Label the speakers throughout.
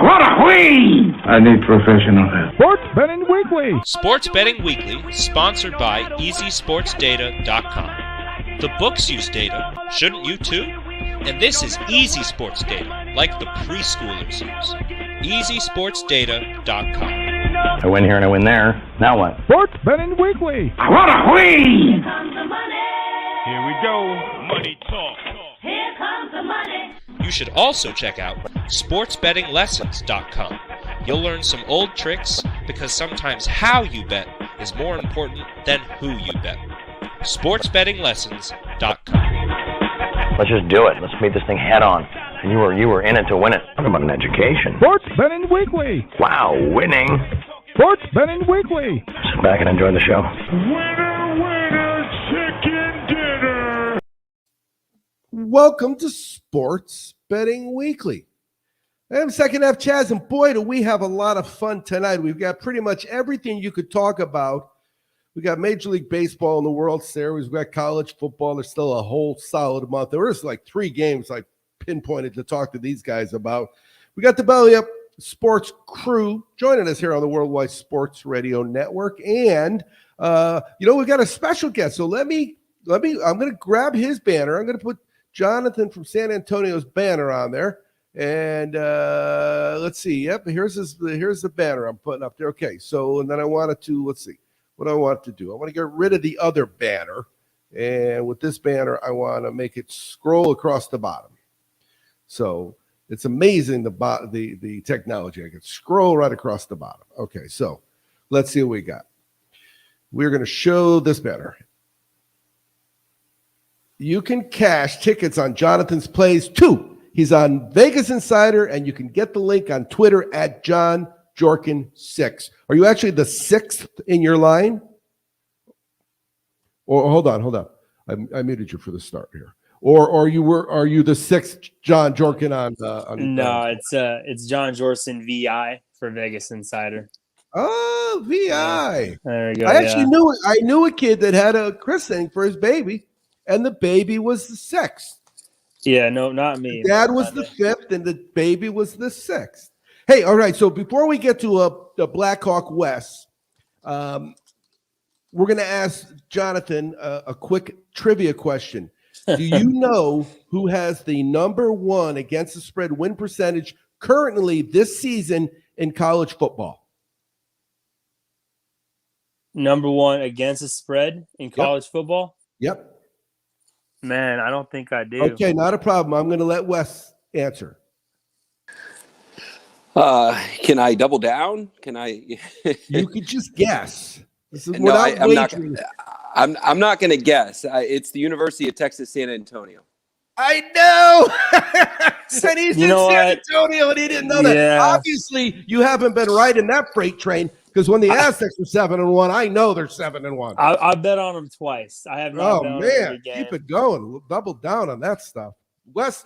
Speaker 1: What a queen! I need professional help.
Speaker 2: Sports Betting Weekly.
Speaker 3: Sports Betting Weekly, sponsored by EasySportsData.com. The books use data, shouldn't you too? And this is easy sports data, like the preschoolers use. EasySportsData.com.
Speaker 4: I win here and I win there. Now what?
Speaker 2: Sports Betting Weekly.
Speaker 1: What a queen!
Speaker 5: Here comes the money.
Speaker 6: Here we go. Money talk.
Speaker 5: Here comes the money.
Speaker 3: You should also check out SportsBettingLessons.com. You'll learn some old tricks because sometimes how you bet is more important than who you bet. SportsBettingLessons.com.
Speaker 4: Let's just do it. Let's meet this thing head on. You were in it to win it. Talk about an education.
Speaker 2: Sports Betting Weekly.
Speaker 4: Wow, winning.
Speaker 2: Sports Betting Weekly.
Speaker 4: Sit back and enjoy the show.
Speaker 6: Winner, winner, chicken dinner.
Speaker 7: Welcome to Sports Betting Weekly. I'm second half Chaz, and boy, do we have a lot of fun tonight. We've got pretty much everything you could talk about. We got Major League Baseball in the World Series. We've got college football. There's still a whole solid month. There was like 3 games I pinpointed to talk to these guys about. We got the Belly Up Sports crew joining us here on the Worldwide Sports Radio Network. And, we've got a special guest. So I'm going to grab his banner. I'm going to put Jonathan from San Antonio's banner on there. And let's see. Yep, here's the banner I'm putting up there. Okay, so and then I wanted to, let's see what I want to do. I want to get rid of the other banner. And with this banner, I want to make it scroll across the bottom. So it's amazing the technology. I can scroll right across the bottom. Okay, so let's see what we got. We're going to show this banner. You can cash tickets on Jonathan's plays too. He's on Vegas Insider, and you can get the link on Twitter at JohnJorkin6. Are you actually the 6th in your line? Or hold on. I muted you for the start here. Or are you the 6th John Jorkin on
Speaker 8: No, it's John Jorson VI for Vegas Insider.
Speaker 7: Oh, VI.
Speaker 8: There you go.
Speaker 7: I knew a kid that had a christening for his baby, and the baby was the 6th.
Speaker 8: Yeah, no, not me.
Speaker 7: Dad was the 5th, and the baby was the 6th. Hey, all right. So before we get to the Blackhawk West, we're going to ask Jonathan a quick trivia question. Do you know who has the number 1 against the spread win percentage currently this season in college football?
Speaker 8: Number 1 against the spread in college football?
Speaker 7: Yep.
Speaker 8: Man, I don't think I do.
Speaker 7: Okay, not a problem. I'm going to let Wes answer.
Speaker 9: Can I double down? Can I?
Speaker 7: You could just guess. This is
Speaker 9: No, I'm not going to guess. It's the University of Texas, San Antonio.
Speaker 7: I know. Said he's in San Antonio, and he didn't know that.
Speaker 8: Yeah.
Speaker 7: Obviously, you haven't been right in that freight train, because when the Aztecs were 7-1, I know they're 7-1.
Speaker 8: I bet on them twice. I have not bet on every game.
Speaker 7: Keep it going. We'll double down on that stuff. Wes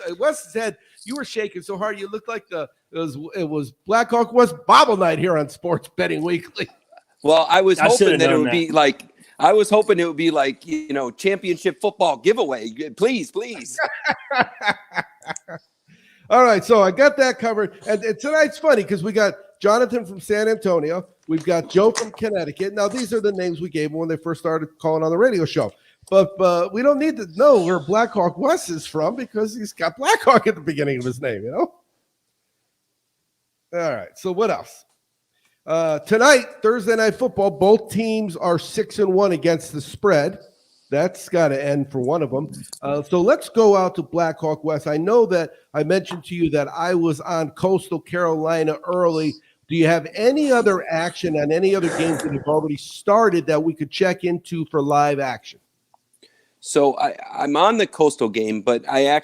Speaker 7: said you were shaking so hard you looked like it was Blackhawk West Bobble Night here on Sports Betting Weekly.
Speaker 9: Well, I was hoping that it would be like championship football giveaway. Please.
Speaker 7: All right, so I got that covered. And tonight's funny because we got Jonathan from San Antonio. We've got Joe from Connecticut. Now, these are the names we gave him when they first started calling on the radio show. But we don't need to know where Blackhawk West is from because he's got Blackhawk at the beginning of his name, you know? All right, so what else? Tonight, Thursday Night Football, both teams are 6-1 against the spread. That's got to end for one of them. So let's go out to Blackhawk West. I know that I mentioned to you that I was on Coastal Carolina early. Do you have any other action on any other games that have already started that we could check into for live action?
Speaker 9: So I'm on the Coastal game, but a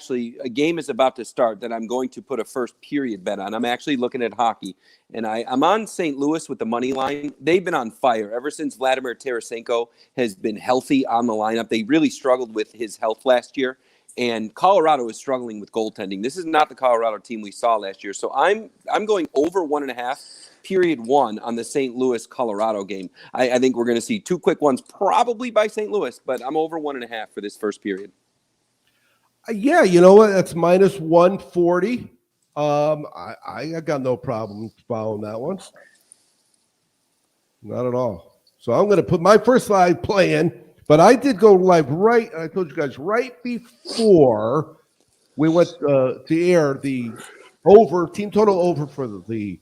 Speaker 9: game is about to start that I'm going to put a first period bet on. I'm actually looking at hockey, and I'm on St. Louis with the money line. They've been on fire ever since Vladimir Tarasenko has been healthy on the lineup. They really struggled with his health last year, and Colorado is struggling with goaltending. This is not the Colorado team we saw last year. So I'm going over 1.5. Period 1 on the St. Louis Colorado game. I think we're going to see 2 quick ones, probably by St. Louis, but I'm over 1.5 for this first period.
Speaker 7: Yeah, you know what? That's minus 140. I got no problem following that one. Not at all. So I'm going to put my first live play in, but I did go live right. I told you guys right before we went to air the team total over for the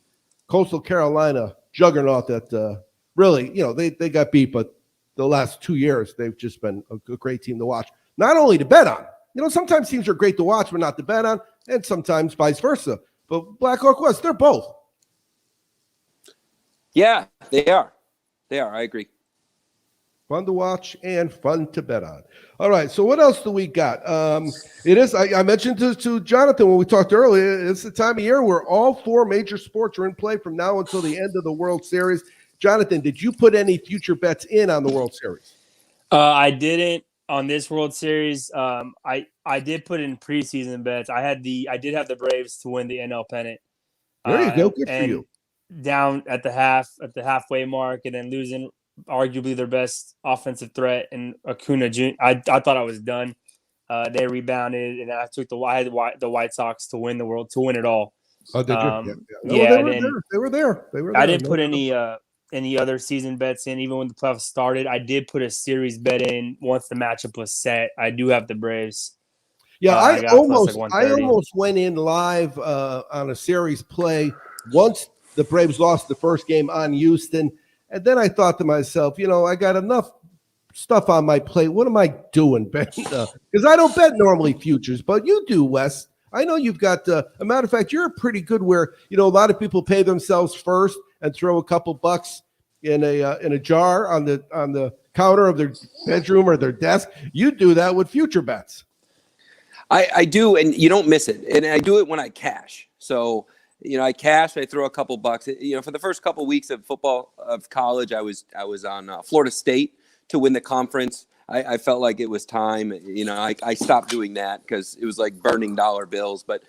Speaker 7: Coastal Carolina juggernaut that really, they got beat, but the last 2 years they've just been a great team to watch. Not only to bet on, sometimes teams are great to watch, but not to bet on, and sometimes vice versa. But Blackhawk West, they're both.
Speaker 9: Yeah, they are. I agree.
Speaker 7: Fun to watch and fun to bet on. All right, so what else do we got? It is, I mentioned to Jonathan when we talked earlier, it's the time of year where all 4 major sports are in play from now until the end of the World Series. Jonathan, did you put any future bets in on the World Series?
Speaker 8: I didn't on this World Series. I did put in preseason bets. I did have the Braves to win the NL pennant.
Speaker 7: There you go. Good for you.
Speaker 8: Down at the halfway mark, and then losing arguably their best offensive threat and Acuna Jr. I thought I was done. They rebounded, and I took the White Sox to win it all.
Speaker 7: Oh, did you? They were there.
Speaker 8: I didn't put any other season bets in, even when the playoffs started. I did put a series bet in once the matchup was set. I do have the Braves.
Speaker 7: Yeah, I almost went in live on a series play once the Braves lost the first game on Houston. And then I thought to myself, I got enough stuff on my plate. What am I doing? Because I don't bet normally futures, but you do, Wes. I know you've got, a matter of fact, you're pretty good where, a lot of people pay themselves first and throw a couple bucks in a jar on the counter of their bedroom or their desk. You do that with future bets.
Speaker 9: I do, and you don't miss it. And I do it when I cash. So, I cash, I throw a couple bucks. For the first couple weeks of college, I was on Florida State to win the conference. I felt like it was time. I stopped doing that because it was like burning dollar bills. But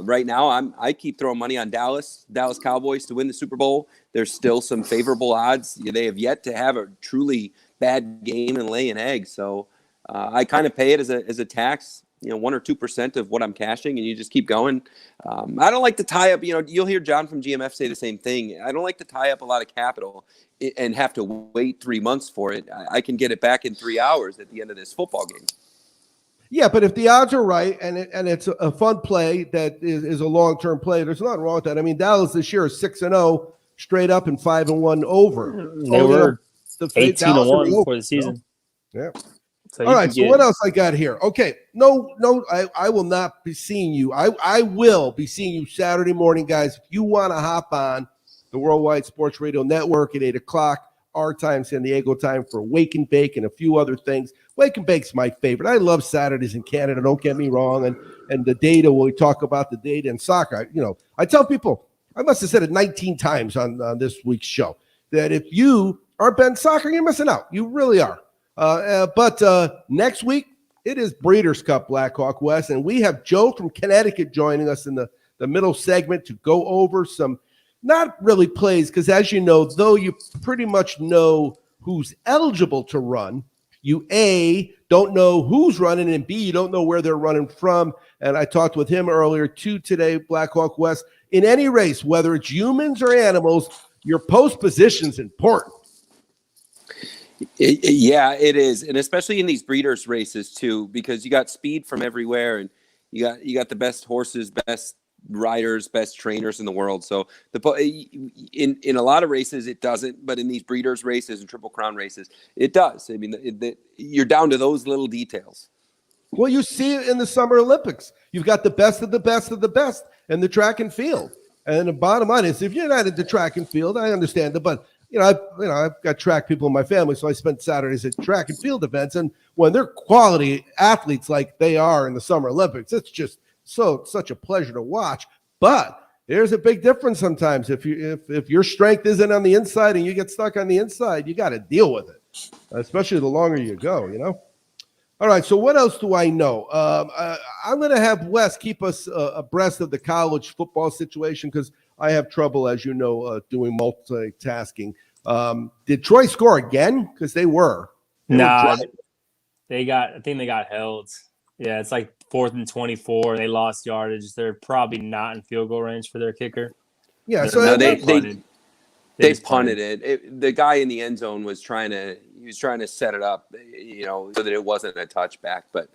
Speaker 9: right now, I keep throwing money on Dallas Cowboys to win the Super Bowl. There's still some favorable odds. They have yet to have a truly bad game and lay an egg. So I kind of pay it as a tax. 1 or 2% of what I'm cashing, and you just keep going. I don't like to tie up, you'll hear John from GMF say the same thing. I don't like to tie up a lot of capital and have to wait 3 months for it. I can get it back in 3 hours at the end of this football game.
Speaker 7: Yeah, but if the odds are right and it's a fun play that is a long-term play, there's nothing wrong with that. I mean, Dallas this year is 6-0 straight up and 5-1 over.
Speaker 8: They were 18-1 for the season.
Speaker 7: Yeah. So all right, so what else I got here? Okay, no, I will not be seeing you. I will be seeing you Saturday morning, guys. If you want to hop on the Worldwide Sports Radio Network at 8 o'clock, our time, San Diego time, for Wake and Bake and a few other things. Wake and Bake's my favorite. I love Saturdays in Canada, don't get me wrong. And the data, when we talk about the data in soccer, I tell people, I must have said it 19 times on this week's show, that if you aren't betting soccer, you're missing out. You really are. But next week, it is Breeders' Cup, Blackhawk West, and we have Joe from Connecticut joining us in the middle segment to go over some, not really plays, because as you know, though you pretty much know who's eligible to run, you A, don't know who's running, and B, you don't know where they're running from. And I talked with him earlier, too, today, Blackhawk West. In any race, whether it's humans or animals, your post position's important.
Speaker 9: Yeah, it is, and especially in these breeders' races too, because you got speed from everywhere, and you got the best horses, best riders, best trainers in the world. So in a lot of races it doesn't, but in these breeders' races and Triple Crown races, it does. I mean, you're down to those little details.
Speaker 7: Well, you see it in the Summer Olympics. You've got the best of the best of the best in the track and field. And the bottom line is, if you're not into track and field, I understand it, but I've got track people in my family, so I spend Saturdays at track and field events. And when they're quality athletes like they are in the Summer Olympics, it's just such a pleasure to watch. But there's a big difference sometimes. If your strength isn't on the inside and you get stuck on the inside, you got to deal with it, especially the longer you go. All right. So what else do I know? I'm going to have Wes keep us abreast of the college football situation because I have trouble, as you know, doing multitasking. Did Troy score again? Because they were.
Speaker 8: I think they got held. Yeah, it's like 4th and 24. They lost yardage. They're probably not in field goal range for their kicker.
Speaker 7: Yeah,
Speaker 8: They're-
Speaker 7: so
Speaker 9: No,
Speaker 8: they
Speaker 9: they
Speaker 8: punted.
Speaker 9: They
Speaker 8: just
Speaker 9: punted it. The guy in the end zone was trying to set it up, so that it wasn't a touchback. But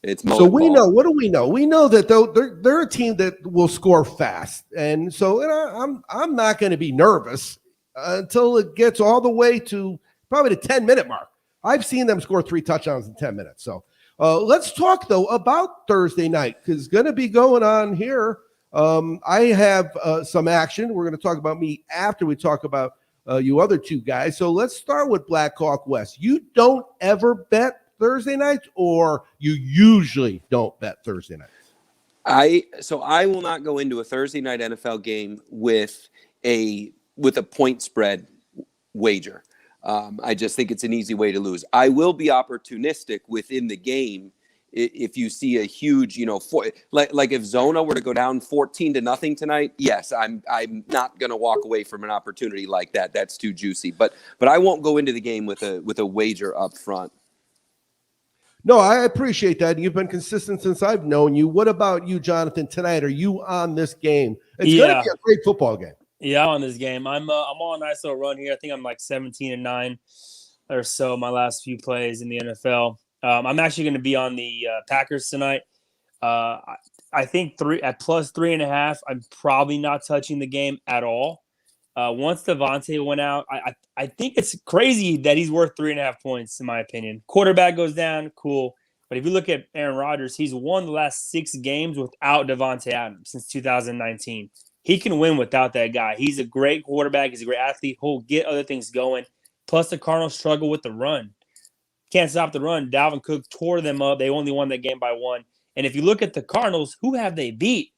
Speaker 9: it's
Speaker 7: So we
Speaker 9: ball.
Speaker 7: know. What do we know? We know that they're a team that will score fast, and so I'm not going to be nervous until it gets all the way to probably the 10-minute mark. I've seen them score 3 touchdowns in 10 minutes. So let's talk though about Thursday night, because it's going to be going on here. I have some action. We're going to talk about me after we talk about you other two guys. So let's start with Black Hawk West. You don't ever bet Thursday nights, or you usually don't bet Thursday night?
Speaker 9: I will not go into a Thursday night NFL game with a point spread wager. I just think it's an easy way to lose. I will be opportunistic within the game if you see a huge, like if Zona were to go down 14-0 tonight. Yes, I'm not going to walk away from an opportunity like that. That's too juicy. But I won't go into the game with a wager up front.
Speaker 7: No, I appreciate that. You've been consistent since I've known you. What about you, Jonathan? Tonight, are you on this game? It's going to be a great football game.
Speaker 8: Yeah, I'm on this game. I'm on a nice little run here. I think I'm like 17-9 or so my last few plays in the NFL. I'm actually going to be on the Packers tonight. I think at plus 3.5. I'm probably not touching the game at all. Once Devontae went out, I think it's crazy that he's worth 3.5 points, in my opinion. Quarterback goes down, cool. But if you look at Aaron Rodgers, he's won the last 6 games without Devontae Adams since 2019. He can win without that guy. He's a great quarterback. He's a great athlete. He'll get other things going. Plus, the Cardinals struggle with the run. Can't stop the run. Dalvin Cook tore them up. They only won that game by 1. And if you look at the Cardinals, who have they beat?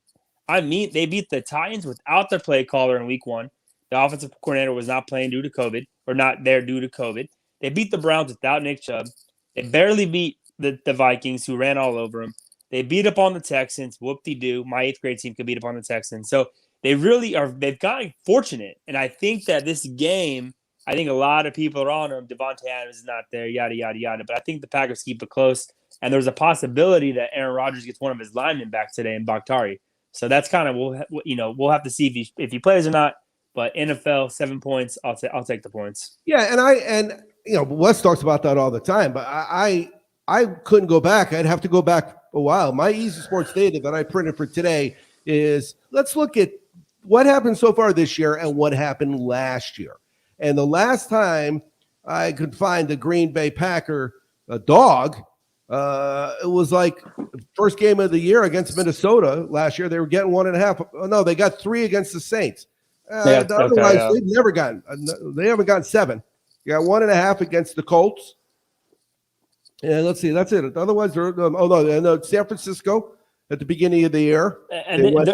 Speaker 8: I mean, they beat the Titans without their play caller in week 1. The offensive coordinator was not playing due to COVID, or not there due to COVID. They beat the Browns without Nick Chubb. They barely beat the Vikings, who ran all over them. They beat up on the Texans. Whoop-de-doo. My 8th grade team could beat up on the Texans. So they really are. They've gotten fortunate. And I think that this game, I think a lot of people are on them. Devontae Adams is not there, yada, yada, yada. But I think the Packers keep it close. And there's a possibility that Aaron Rodgers gets one of his linemen back today in Bakhtari. So that's kind of, we'll have to see if he plays or not. But NFL 7 points, I'll take the points.
Speaker 7: Yeah, and Wes talks about that all the time. But I couldn't go back. I'd have to go back a while. My Easy Sports data that I printed for today is, let's look at what happened so far this year and what happened last year. And the last time I could find the Green Bay Packer dog, it was like first game of the year against Minnesota last year. They were getting 1.5. Oh, no, they got 3 against the Saints. Otherwise, they've never gotten. They haven't gotten 7. You got 1.5 against the Colts. And let's see, that's it. Otherwise, they're San Francisco at the beginning of the year.
Speaker 8: And
Speaker 7: they went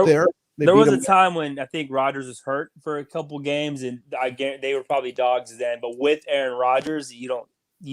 Speaker 7: there.
Speaker 8: There was a time when I think Rodgers was hurt for a couple games, and they were probably dogs then. But with Aaron Rodgers, you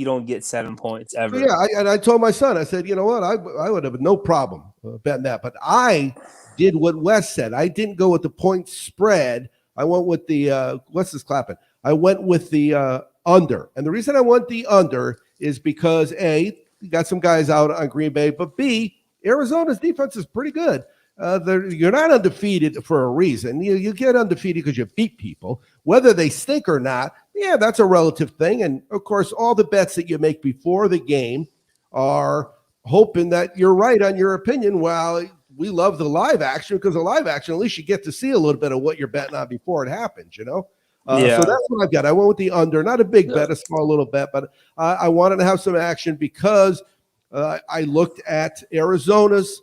Speaker 8: don't get 7 points ever.
Speaker 7: So yeah, I told my son, I said, you know what, I would have no problem betting that. But I did what Wes said. I didn't go with the point spread. I went with the Wes is clapping. I went with the under, and the reason I went the under is because A, you got some guys out on Green Bay, but B, Arizona's defense is pretty good. You're not undefeated for a reason. You get undefeated because you beat people. Whether they stink or not, yeah, that's a relative thing. And, of course, all the bets that you make before the game are hoping that you're right on your opinion. Well, we love the live action because the live action, at least you get to see a little bit of what you're betting on before it happens, So that's what I've got. I went with the under. Not a big bet, a small little bet, but I wanted to have some action because I looked at Arizona's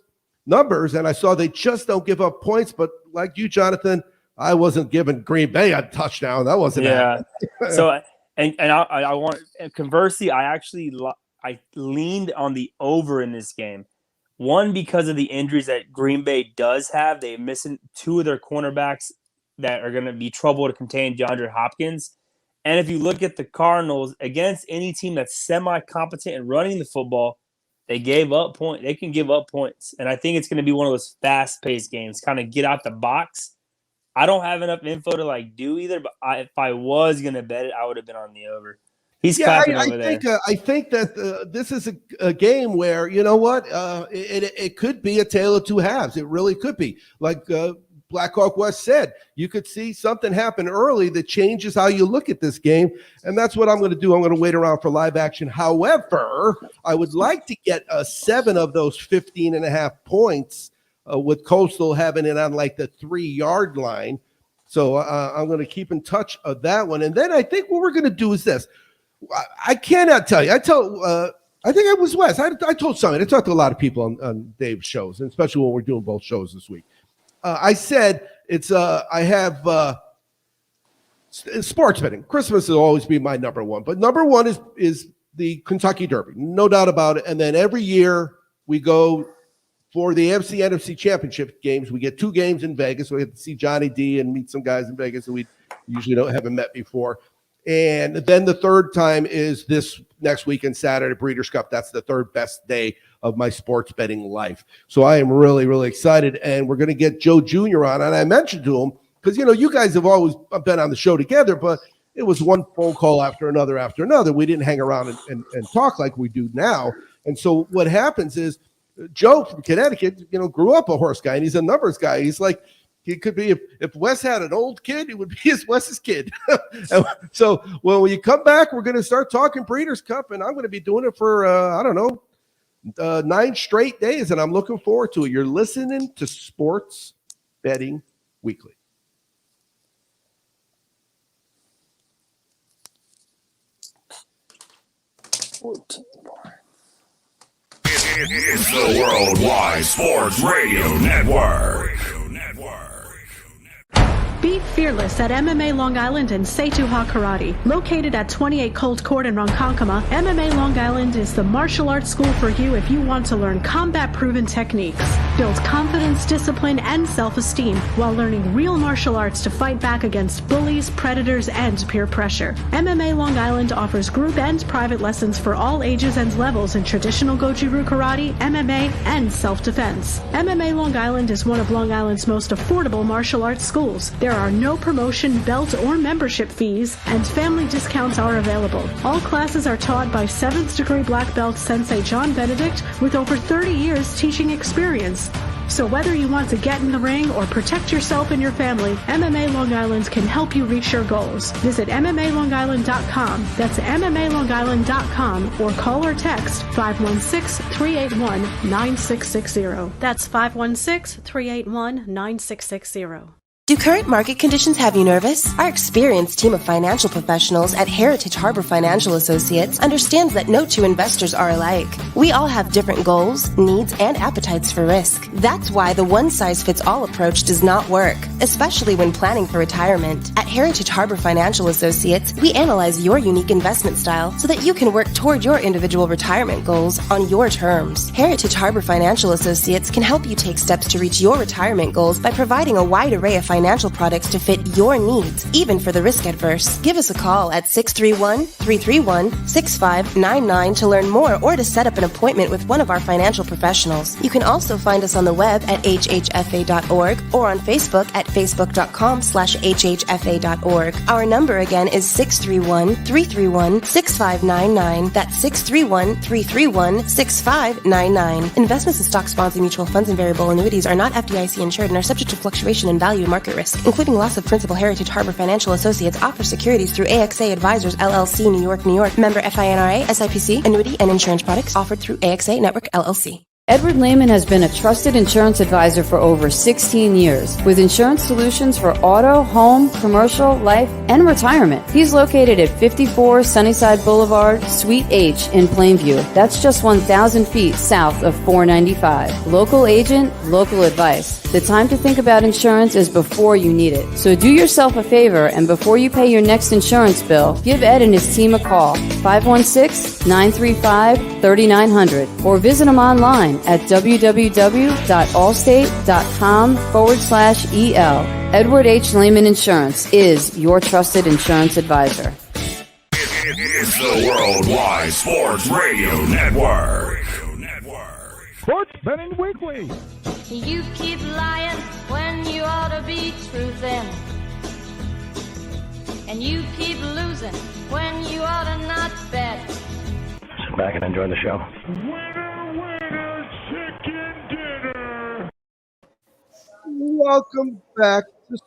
Speaker 7: numbers, and I saw they just don't give up points. But like you, Jonathan, I wasn't giving Green Bay a touchdown. That wasn't happening.
Speaker 8: So I want, conversely, I leaned on the over in this game. One, because of the injuries that Green Bay does have. They're missing 2 of their cornerbacks that are going to be trouble to contain DeAndre Hopkins. And if you look at the Cardinals, against any team that's semi-competent in running the football, they gave up points. They can give up points. And I think it's going to be one of those fast-paced games, kind of get out the box. I don't have enough info to do either, but if I was going to bet it, I would have been on the over. He's
Speaker 7: Yeah,
Speaker 8: clapping over there.
Speaker 7: I think that this is a game where, you know what, it could be a tale of two halves. It really could be. Like Blackhawk West said, you could see something happen early that changes how you look at this game, and that's what I'm going to do. I'm going to wait around for live action. However, I would like to get 7 of those 15.5 points with Coastal having it on like the 3-yard line. So I'm going to keep in touch of that one. And then I think what we're going to do is this. I cannot tell you. I think it was Wes. I told somebody. I talked to a lot of people on Dave's shows, and especially when we're doing both shows this week. I said it's I have sports betting. Christmas will always be my number one, but number one is the Kentucky Derby, no doubt about it. And then every year we go for the AFC NFC Championship games. We get 2 games in Vegas. We get to see Johnny D and meet some guys in Vegas that we usually haven't met before. And then the third time is this next weekend, Saturday, Breeders' Cup. That's the third best day of my sports betting life. So I am really, really excited. And we're going to get Joe Jr. on. And I mentioned to him, because, you guys have always been on the show together, but it was one phone call after another. We didn't hang around and talk like we do now. And so what happens is Joe from Connecticut, grew up a horse guy, and he's a numbers guy. He's like, he could be, if Wes had an old kid, it would be Wes's kid. So when you come back, we're going to start talking Breeders' Cup, and I'm going to be doing it for, 9 straight days, and I'm looking forward to it. You're listening to Sports Betting Weekly.
Speaker 10: It's the Worldwide Sports Radio Network.
Speaker 11: Be fearless at MMA Long Island and Setuha Karate. Located at 28 Colt Court in Ronkonkoma, MMA Long Island is the martial arts school for you if you want to learn combat-proven techniques, build confidence, discipline, and self-esteem while learning real martial arts to fight back against bullies, predators, and peer pressure. MMA Long Island offers group and private lessons for all ages and levels in traditional Goju-Ryu Karate, MMA, and self-defense. MMA Long Island is one of Long Island's most affordable martial arts schools. There are no promotion, belt, or membership fees, and family discounts are available. All classes are taught by 7th degree black belt Sensei John Benedict with over 30 years teaching experience. So whether you want to get in the ring or protect yourself and your family, MMA Long Island can help you reach your goals. Visit MMALongIsland.com. That's MMALongIsland.com, or call or text 516-381-9660. That's 516-381-9660.
Speaker 12: Do current market conditions have you nervous? Our experienced team of financial professionals at Heritage Harbor Financial Associates understands that no 2 investors are alike. We all have different goals, needs, and appetites for risk. That's why the one-size-fits-all approach does not work, especially when planning for retirement. At Heritage Harbor Financial Associates, we analyze your unique investment style so that you can work toward your individual retirement goals on your terms. Heritage Harbor Financial Associates can help you take steps to reach your retirement goals by providing a wide array of financial products to fit your needs, even for the risk adverse. Give us a call at 631-331-6599 to learn more or to set up an appointment with one of our financial professionals. You can also find us on the web at hhfa.org or on Facebook at facebook.com/hhfa.org. Our number again is 631-331-6599. That's 631-331-6599. Investments in stock, bonds, and mutual funds and variable annuities are not FDIC insured and are subject to fluctuation in value and market risk, including loss of principal. Heritage Harbor Financial Associates offers securities through AXA Advisors LLC, New York, New York. Member FINRA, SIPC. Annuity and insurance products offered through AXA Network LLC.
Speaker 13: Edward Lehman has been a trusted insurance advisor for over 16 years with insurance solutions for auto, home, commercial, life, and retirement. He's located at 54 Sunnyside Boulevard, Suite H in Plainview. That's just 1,000 feet south of 495. Local agent, local advice. The time to think about insurance is before you need it. So do yourself a favor, and before you pay your next insurance bill, give Ed and his team a call, 516-935-3900, or visit him online at www.allstate.com/EL. Edward H. Lehman Insurance is your trusted insurance advisor.
Speaker 10: It's the Worldwide Sports Radio Network.
Speaker 2: Sports Betting Weekly.
Speaker 5: You keep lying when you ought to be truthing. And you keep losing when you ought to not
Speaker 4: back and enjoy the show.
Speaker 7: Welcome back to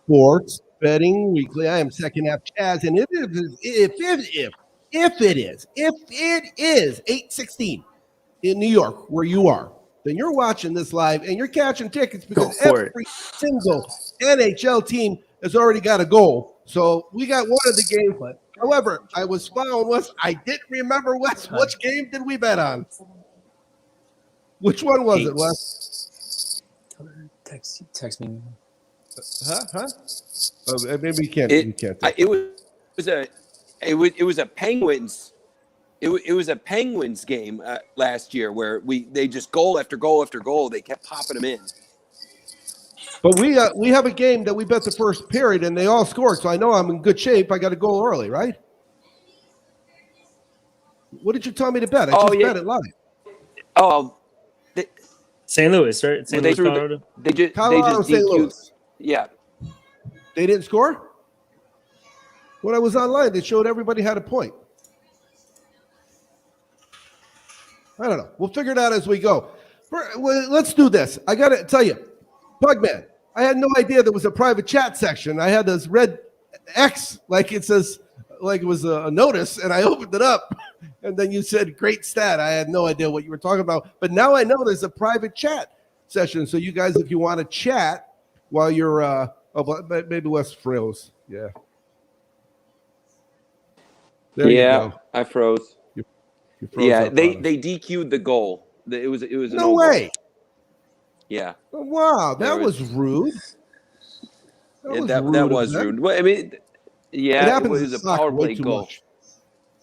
Speaker 7: Sports Betting Weekly. I am second half Chaz, and if it is 8:16 in New York, where you are, then you're watching this live and you're catching tickets because every single NHL team has already got a goal. So we got one of the games. However, I was following Wes. I didn't remember Wes. Which game did we bet on? Which one was it, Wes?
Speaker 8: Text me.
Speaker 7: Huh? Oh, maybe you can't.
Speaker 9: It was a Penguins. It was a Penguins game last year where they just goal after goal after goal. They kept popping them in.
Speaker 7: But we have a game that we bet the first period and they all scored. So I know I'm in good shape. I got a goal early, right? What did you tell me to bet? I just bet it live.
Speaker 9: Oh,
Speaker 8: St. Louis, right? St. Louis, Colorado.
Speaker 7: Colorado, St. Louis.
Speaker 9: Yeah.
Speaker 7: They didn't score? When I was online, they showed everybody had a point. I don't know. We'll figure it out as we go. Let's do this. I got to tell you, Pugman, I had no idea there was a private chat section. I had this red X, like it says, like it was a notice, and I opened it up. And then you said, great stat. I had no idea what you were talking about. But now I know there's a private chat session. So you guys, if you want to chat while you're, maybe Wes froze. Yeah. There you go.
Speaker 9: I froze.
Speaker 7: You froze
Speaker 9: they DQ'd the goal. It was
Speaker 7: no way.
Speaker 9: Goal. Yeah.
Speaker 7: Oh, wow, that was rude.
Speaker 9: That was rude. Well, I mean, it was a power play goal.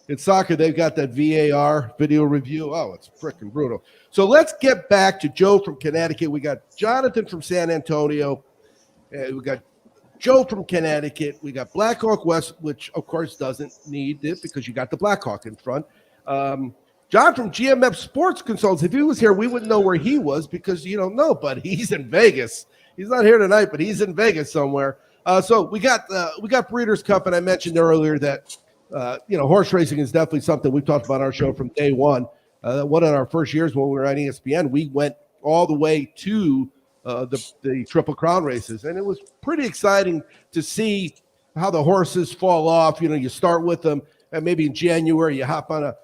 Speaker 7: In soccer, they've got that VAR video review. Oh, it's freaking brutal. So let's get back to Joe from Connecticut. We got Jonathan from San Antonio. We got Joe from Connecticut. We got Blackhawk West, which, of course, doesn't need it because you got the Blackhawk in front. John from GMF Sports Consultants. If he was here, we wouldn't know where he was because you don't know, but he's in Vegas. He's not here tonight, but he's in Vegas somewhere. So we got Breeders' Cup, and I mentioned earlier that horse racing is definitely something we've talked about on our show from day one. One of our first years when we were on ESPN, we went all the way to the Triple Crown races, and it was pretty exciting to see how the horses fall off. You know, you start with them, and maybe in January you hop on a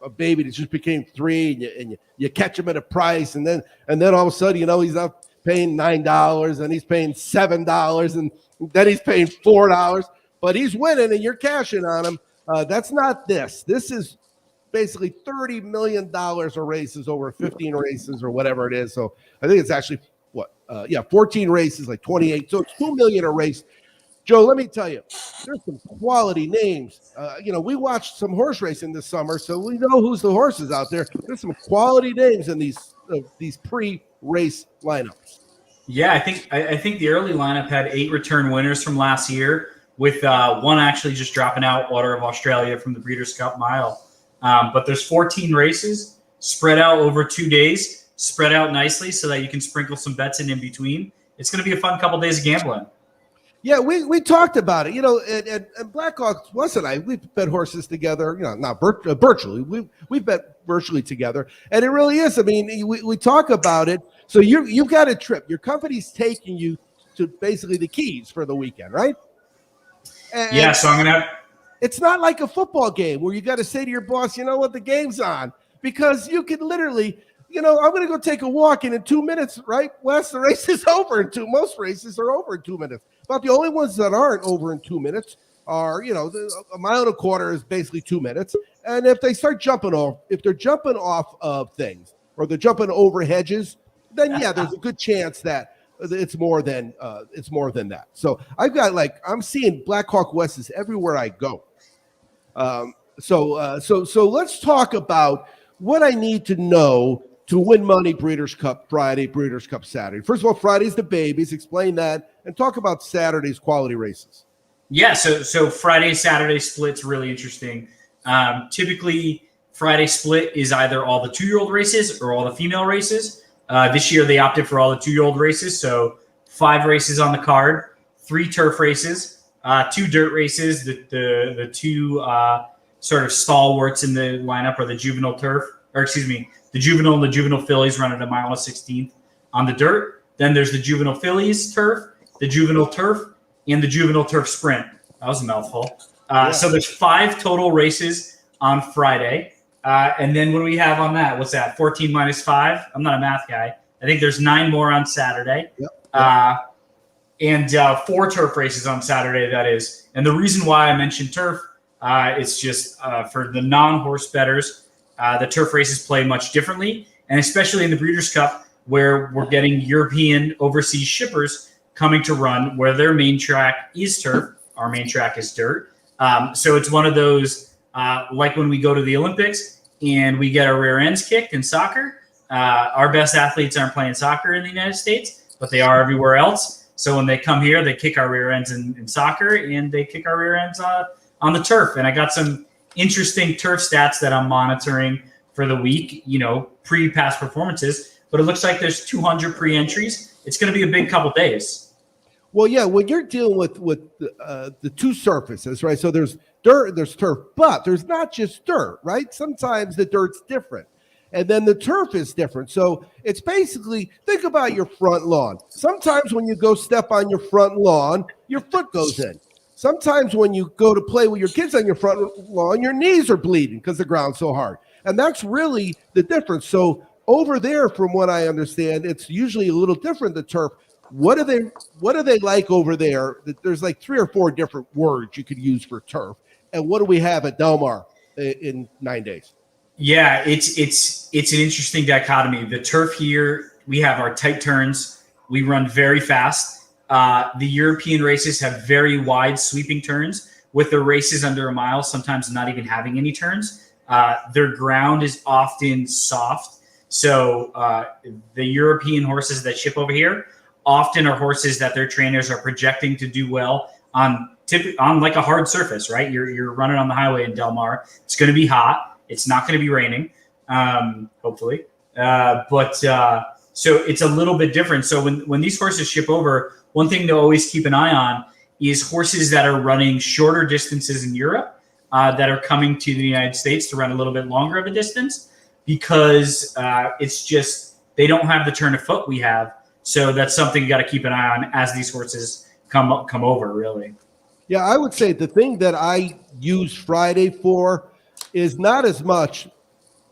Speaker 7: baby that just became 3, and you catch him at a price, and then all of a sudden, he's not paying $9, and he's paying $7, and then he's paying $4, but he's winning, and you're cashing on him. That's not this. This is basically $30 million of races over 15 races or whatever it is. So I think it's actually 14 races, like 28. So it's $2 million a race. Joe, let me tell you, there's some quality names. We watched some horse racing this summer, so we know who's the horses out there. There's some quality names in these pre-race lineups.
Speaker 14: Yeah, I think the early lineup had 8 return winners from last year, with one actually just dropping out, Water of Australia from the Breeders' Cup Mile. But there's 14 races spread out over 2 days, spread out nicely so that you can sprinkle some bets in between. It's going to be a fun couple days of gambling.
Speaker 7: Yeah, we talked about it, and Blackhawks, Wes and I, we've bet horses together, not virtually. We've bet virtually together, and it really is. I mean, we talk about it. So you've got a trip. Your company's taking you to basically the Keys for the weekend, right? And
Speaker 14: so I'm going to
Speaker 7: it's not like a football game where you got to say to your boss, you know what, the game's on, because you can literally, I'm going to go take a walk, and in 2 minutes, right, Wes, the race is over most races are over in 2 minutes. But the only ones that aren't over in 2 minutes are, a mile and a quarter is basically 2 minutes. And if they start jumping off of things, or they're jumping over hedges, then there's a good chance that it's more than that. So I'm seeing Blackhawk Wests everywhere I go. So let's talk about what I need to know to win money Breeders' Cup Friday, Breeders' Cup Saturday. First of all, Friday's the babies. Explain that and talk about Saturday's quality races.
Speaker 14: Yeah, so Friday, Saturday split's really interesting. Typically, Friday split is either all the 2-year-old races or all the female races. This year, they opted for all the 2-year-old races, so 5 races on the card, 3 turf races, 2 dirt races, the 2 sort of stalwarts in the lineup are the juvenile turf, or excuse me, the juvenile and the juvenile fillies run at a mile and 16th on the dirt. Then there's the juvenile fillies turf, the juvenile turf, and the juvenile turf sprint. That was a mouthful. So there's 5 total races on Friday. And then what do we have on that? What's that? 14 minus 5? I'm not a math guy. I think there's 9 more on Saturday. And 4 turf races on Saturday, that is. And the reason why I mentioned turf, it's just for the non-horse bettors, the turf races play much differently. And especially in the Breeders' Cup, where we're getting European overseas shippers coming to run, where their main track is turf. Our main track is dirt. So it's one of those, like when we go to the Olympics and we get our rear ends kicked in soccer. Our best athletes aren't playing soccer in the United States, but they are everywhere else. So when they come here, they kick our rear ends in soccer, and they kick our rear ends on the turf. And I got some interesting turf stats that I'm monitoring for the week, pre-past performances. But it looks like there's 200 pre-entries. It's going to be a big couple days.
Speaker 7: Well, yeah, when you're dealing with the 2 surfaces, right? So there's dirt and there's turf, but there's not just dirt, right? Sometimes the dirt's different. And then the turf is different. So it's basically, think about your front lawn. Sometimes when you go step on your front lawn, your foot goes in. Sometimes when you go to play with your kids on your front lawn, your knees are bleeding because the ground's so hard. And that's really the difference. So over there, from what I understand, it's usually a little different, the turf. What are they like over there? There's like 3 or 4 different words you could use for turf. And what do we have at Del Mar in 9 days?
Speaker 14: Yeah, it's an interesting dichotomy. The turf here, we have our tight turns. We run very fast. The European races have very wide sweeping turns, with the races under a mile sometimes not even having any turns. Their ground is often soft. So the European horses that ship over here often are horses that their trainers are projecting to do well on like a hard surface, right? You're running on the highway in Del Mar. It's going to be hot. It's not going to be raining, hopefully. So it's a little bit different. So when these horses ship over, one thing to always keep an eye on is horses that are running shorter distances in Europe that are coming to the United States to run a little bit longer of a distance, because it's just they don't have the turn of foot we have. So that's something you got to keep an eye on as these horses come over, really.
Speaker 7: Yeah, I would say the thing that I use Friday for is not as much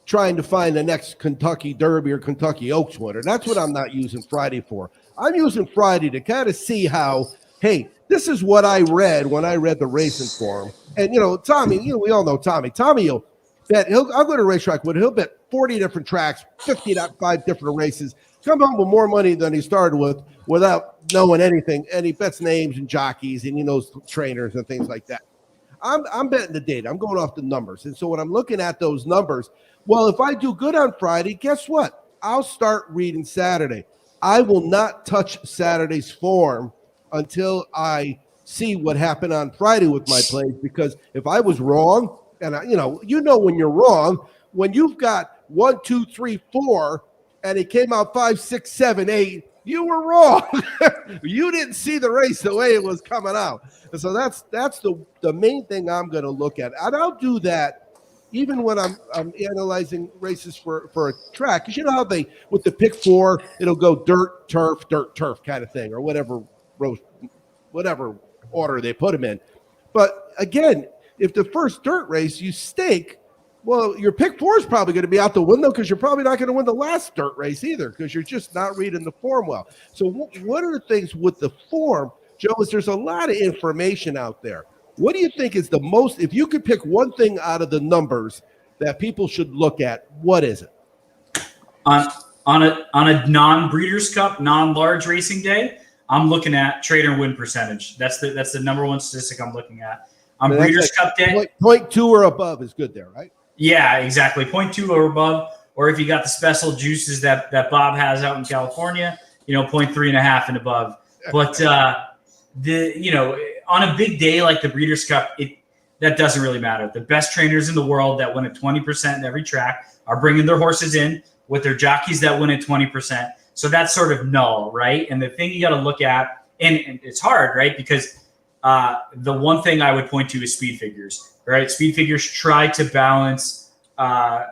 Speaker 7: trying to find the next Kentucky Derby or Kentucky Oaks winner. That's what I'm not using Friday for. I'm using Friday to kind of see how, hey, this is what I read when I read the racing form. And, Tommy, we all know Tommy. Tommy will bet, I'll go to a racetrack with him. He'll bet 40 different tracks, 55 different races, come home with more money than he started with without knowing anything. And he bets names and jockeys, and he knows trainers and things like that. I'm betting the data. I'm going off the numbers. And so when I'm looking at those numbers, well, if I do good on Friday, guess what? I'll start reading Saturday. I will not touch Saturday's form until I see what happened on Friday with my plays, because if I was wrong, and when you're wrong, when you've got 1, 2, 3, 4, and it came out 5, 6, 7, 8, you were wrong. You didn't see the race the way it was coming out. And so that's the main thing I'm going to look at. And I'll do that even when I'm analyzing races for a track. Because you know how with the pick 4, it'll go dirt, turf kind of thing, or whatever order they put them in. But again, if the first dirt race you stake, well, your pick 4 is probably going to be out the window, because you're probably not going to win the last dirt race either, because you're just not reading the form well. So one of the things with the form, Joe, is there's a lot of information out there. What do you think is the most, if you could pick one thing out of the numbers that people should look at, what is it?
Speaker 14: On a non-Breeders' Cup, non-large racing day, I'm looking at trader win percentage. That's the number one statistic I'm looking at. On Breeders' Cup day,
Speaker 7: 0.2 or above is good there, right?
Speaker 14: Yeah, exactly. 0.2 or above, or if you got the special juices that Bob has out in California, 0.3.5 and above. But on a big day like the Breeders' Cup, that doesn't really matter. The best trainers in the world that win at 20% in every track are bringing their horses in with their jockeys that win at 20%. So that's sort of null, right? And the thing you got to look at, and it's hard, right? Because the one thing I would point to is speed figures, right? Speed figures try to balance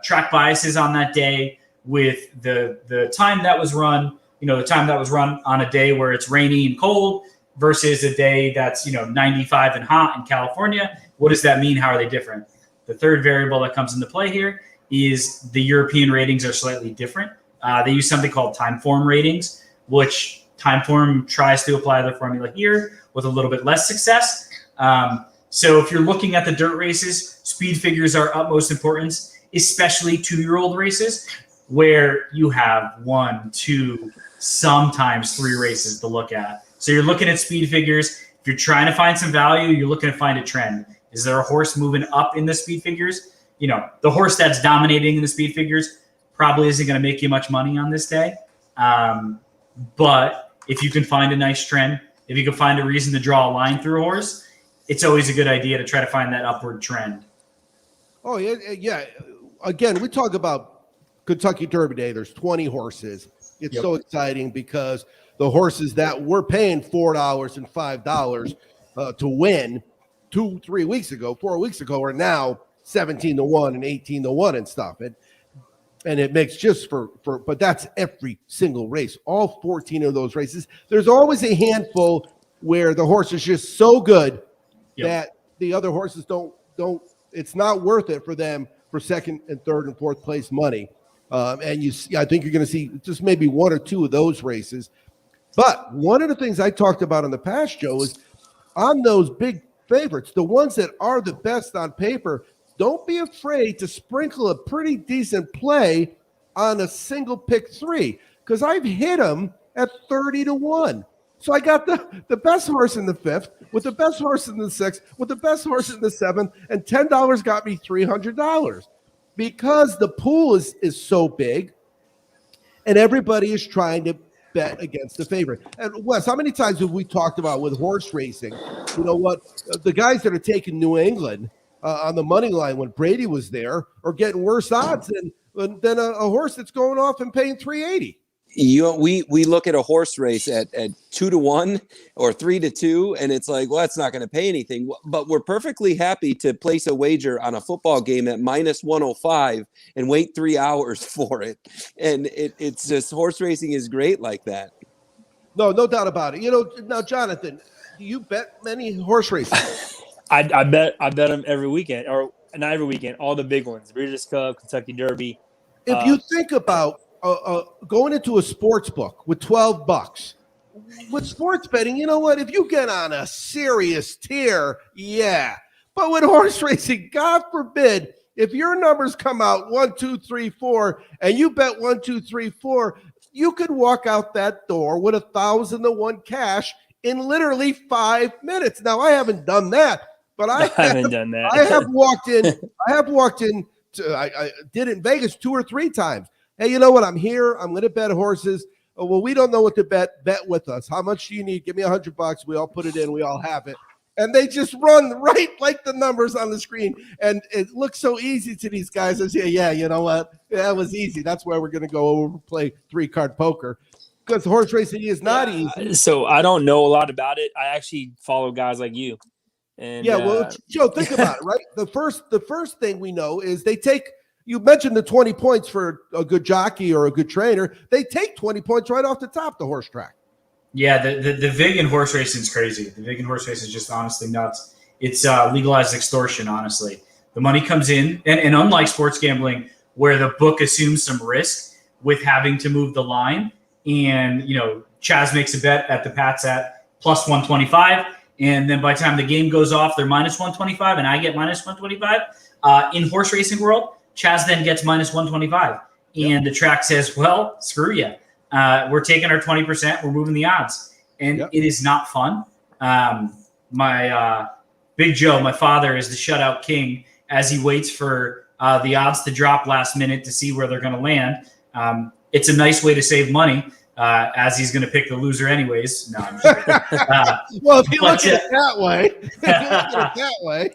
Speaker 14: track biases on that day with the time that was run, the time that was run on a day where it's rainy and cold versus a day that's, 95 and hot in California. What does that mean? How are they different? The third variable that comes into play here is the European ratings are slightly different. They use something called Timeform ratings, which Timeform tries to apply their formula here with a little bit less success. So if you're looking at the dirt races, speed figures are utmost importance, especially 2-year-old races where you have 1, 2, sometimes 3 races to look at. So you're looking at speed figures. If you're trying to find some value, you're looking to find a trend. Is there a horse moving up in the speed figures? The horse that's dominating in the speed figures probably isn't going to make you much money on this day. But if you can find a nice trend, if you can find a reason to draw a line through a horse, it's always a good idea to try to find that upward trend.
Speaker 7: Oh, yeah. Again, we talk about Kentucky Derby Day. There's 20 horses. It's so exciting because the horses that were paying $4 and $5 to win 4 weeks ago are now 17-1 and 18-1 and stuff. And it makes just but that's every single race, all 14 of those races. There's always a handful where the horse is just so good that the other horses don't, it's not worth it for them for second and third and fourth place money. And I think you're going to see just maybe 1 or 2 of those races. But one of the things I talked about in the past, Joe, is on those big favorites, the ones that are the best on paper, don't be afraid to sprinkle a pretty decent play on a single pick 3, because I've hit them at 30-1. So I got the best horse in the 5th, with the best horse in the 6th, with the best horse in the 7th, and $10 got me $300 because the pool is so big, and everybody is trying to bet against the favorite. And Wes, how many times have we talked about with horse racing? You know what? The guys that are taking New England on the money line when Brady was there are getting worse odds than a horse that's going off and paying $380.
Speaker 9: We look at a horse race at 2-1 or 3-2, and it's like, well, that's not going to pay anything. But we're perfectly happy to place a wager on a football game at -105 and wait 3 hours for it. And it's just, horse racing is great like that.
Speaker 7: No doubt about it. Now, Jonathan, do you bet many horse races?
Speaker 8: I bet them every weekend, or not every weekend, all the big ones: Breeders' Cup, Kentucky Derby.
Speaker 7: If you think about going into a sports book with $12 with sports betting, you know what? If you get on a serious tear, yeah. But with horse racing, God forbid, if your numbers come out 1, 2, 3, 4, and you bet 1, 2, 3, 4, you could walk out that door with 1,000-1 cash in literally 5 minutes. Now, I haven't done that, but I haven't done that. I have walked in. I did it in Vegas 2 or 3 times. Hey, you know what? I'm here. I'm going to bet horses. Oh, well, we don't know what to bet. Bet with us. How much do you need? Give me $100. We all put it in. We all have it. And they just run right like the numbers on the screen. And it looks so easy to these guys. I say, yeah, you know what? That was easy. That's why we're going to go over and play 3-card poker, because horse racing is not easy.
Speaker 8: So I don't know a lot about it. I actually follow guys like you. And
Speaker 7: well, Joe, think about it, right? The first thing we know is they take. You mentioned the 20 points for a good jockey or a good trainer. They take 20 points right off the top, the horse track.
Speaker 14: Yeah, the vig in horse racing is crazy. The vig in horse racing is just honestly nuts. It's legalized extortion, honestly. The money comes in, and unlike sports gambling, where the book assumes some risk with having to move the line, and Chaz makes a bet at the Pats at +125, and then by the time the game goes off, they're -125, and I get -125. In horse racing world, Chaz then gets -125, and the track says, well, screw you. We're taking our 20%. We're moving the odds. And it is not fun. My Big Joe, my father, is the shutout king as he waits for the odds to drop last minute to see where they're going to land. It's a nice way to save money, as he's going to pick the loser anyways. No, I'm just kidding.
Speaker 7: Well, if you look at it that way,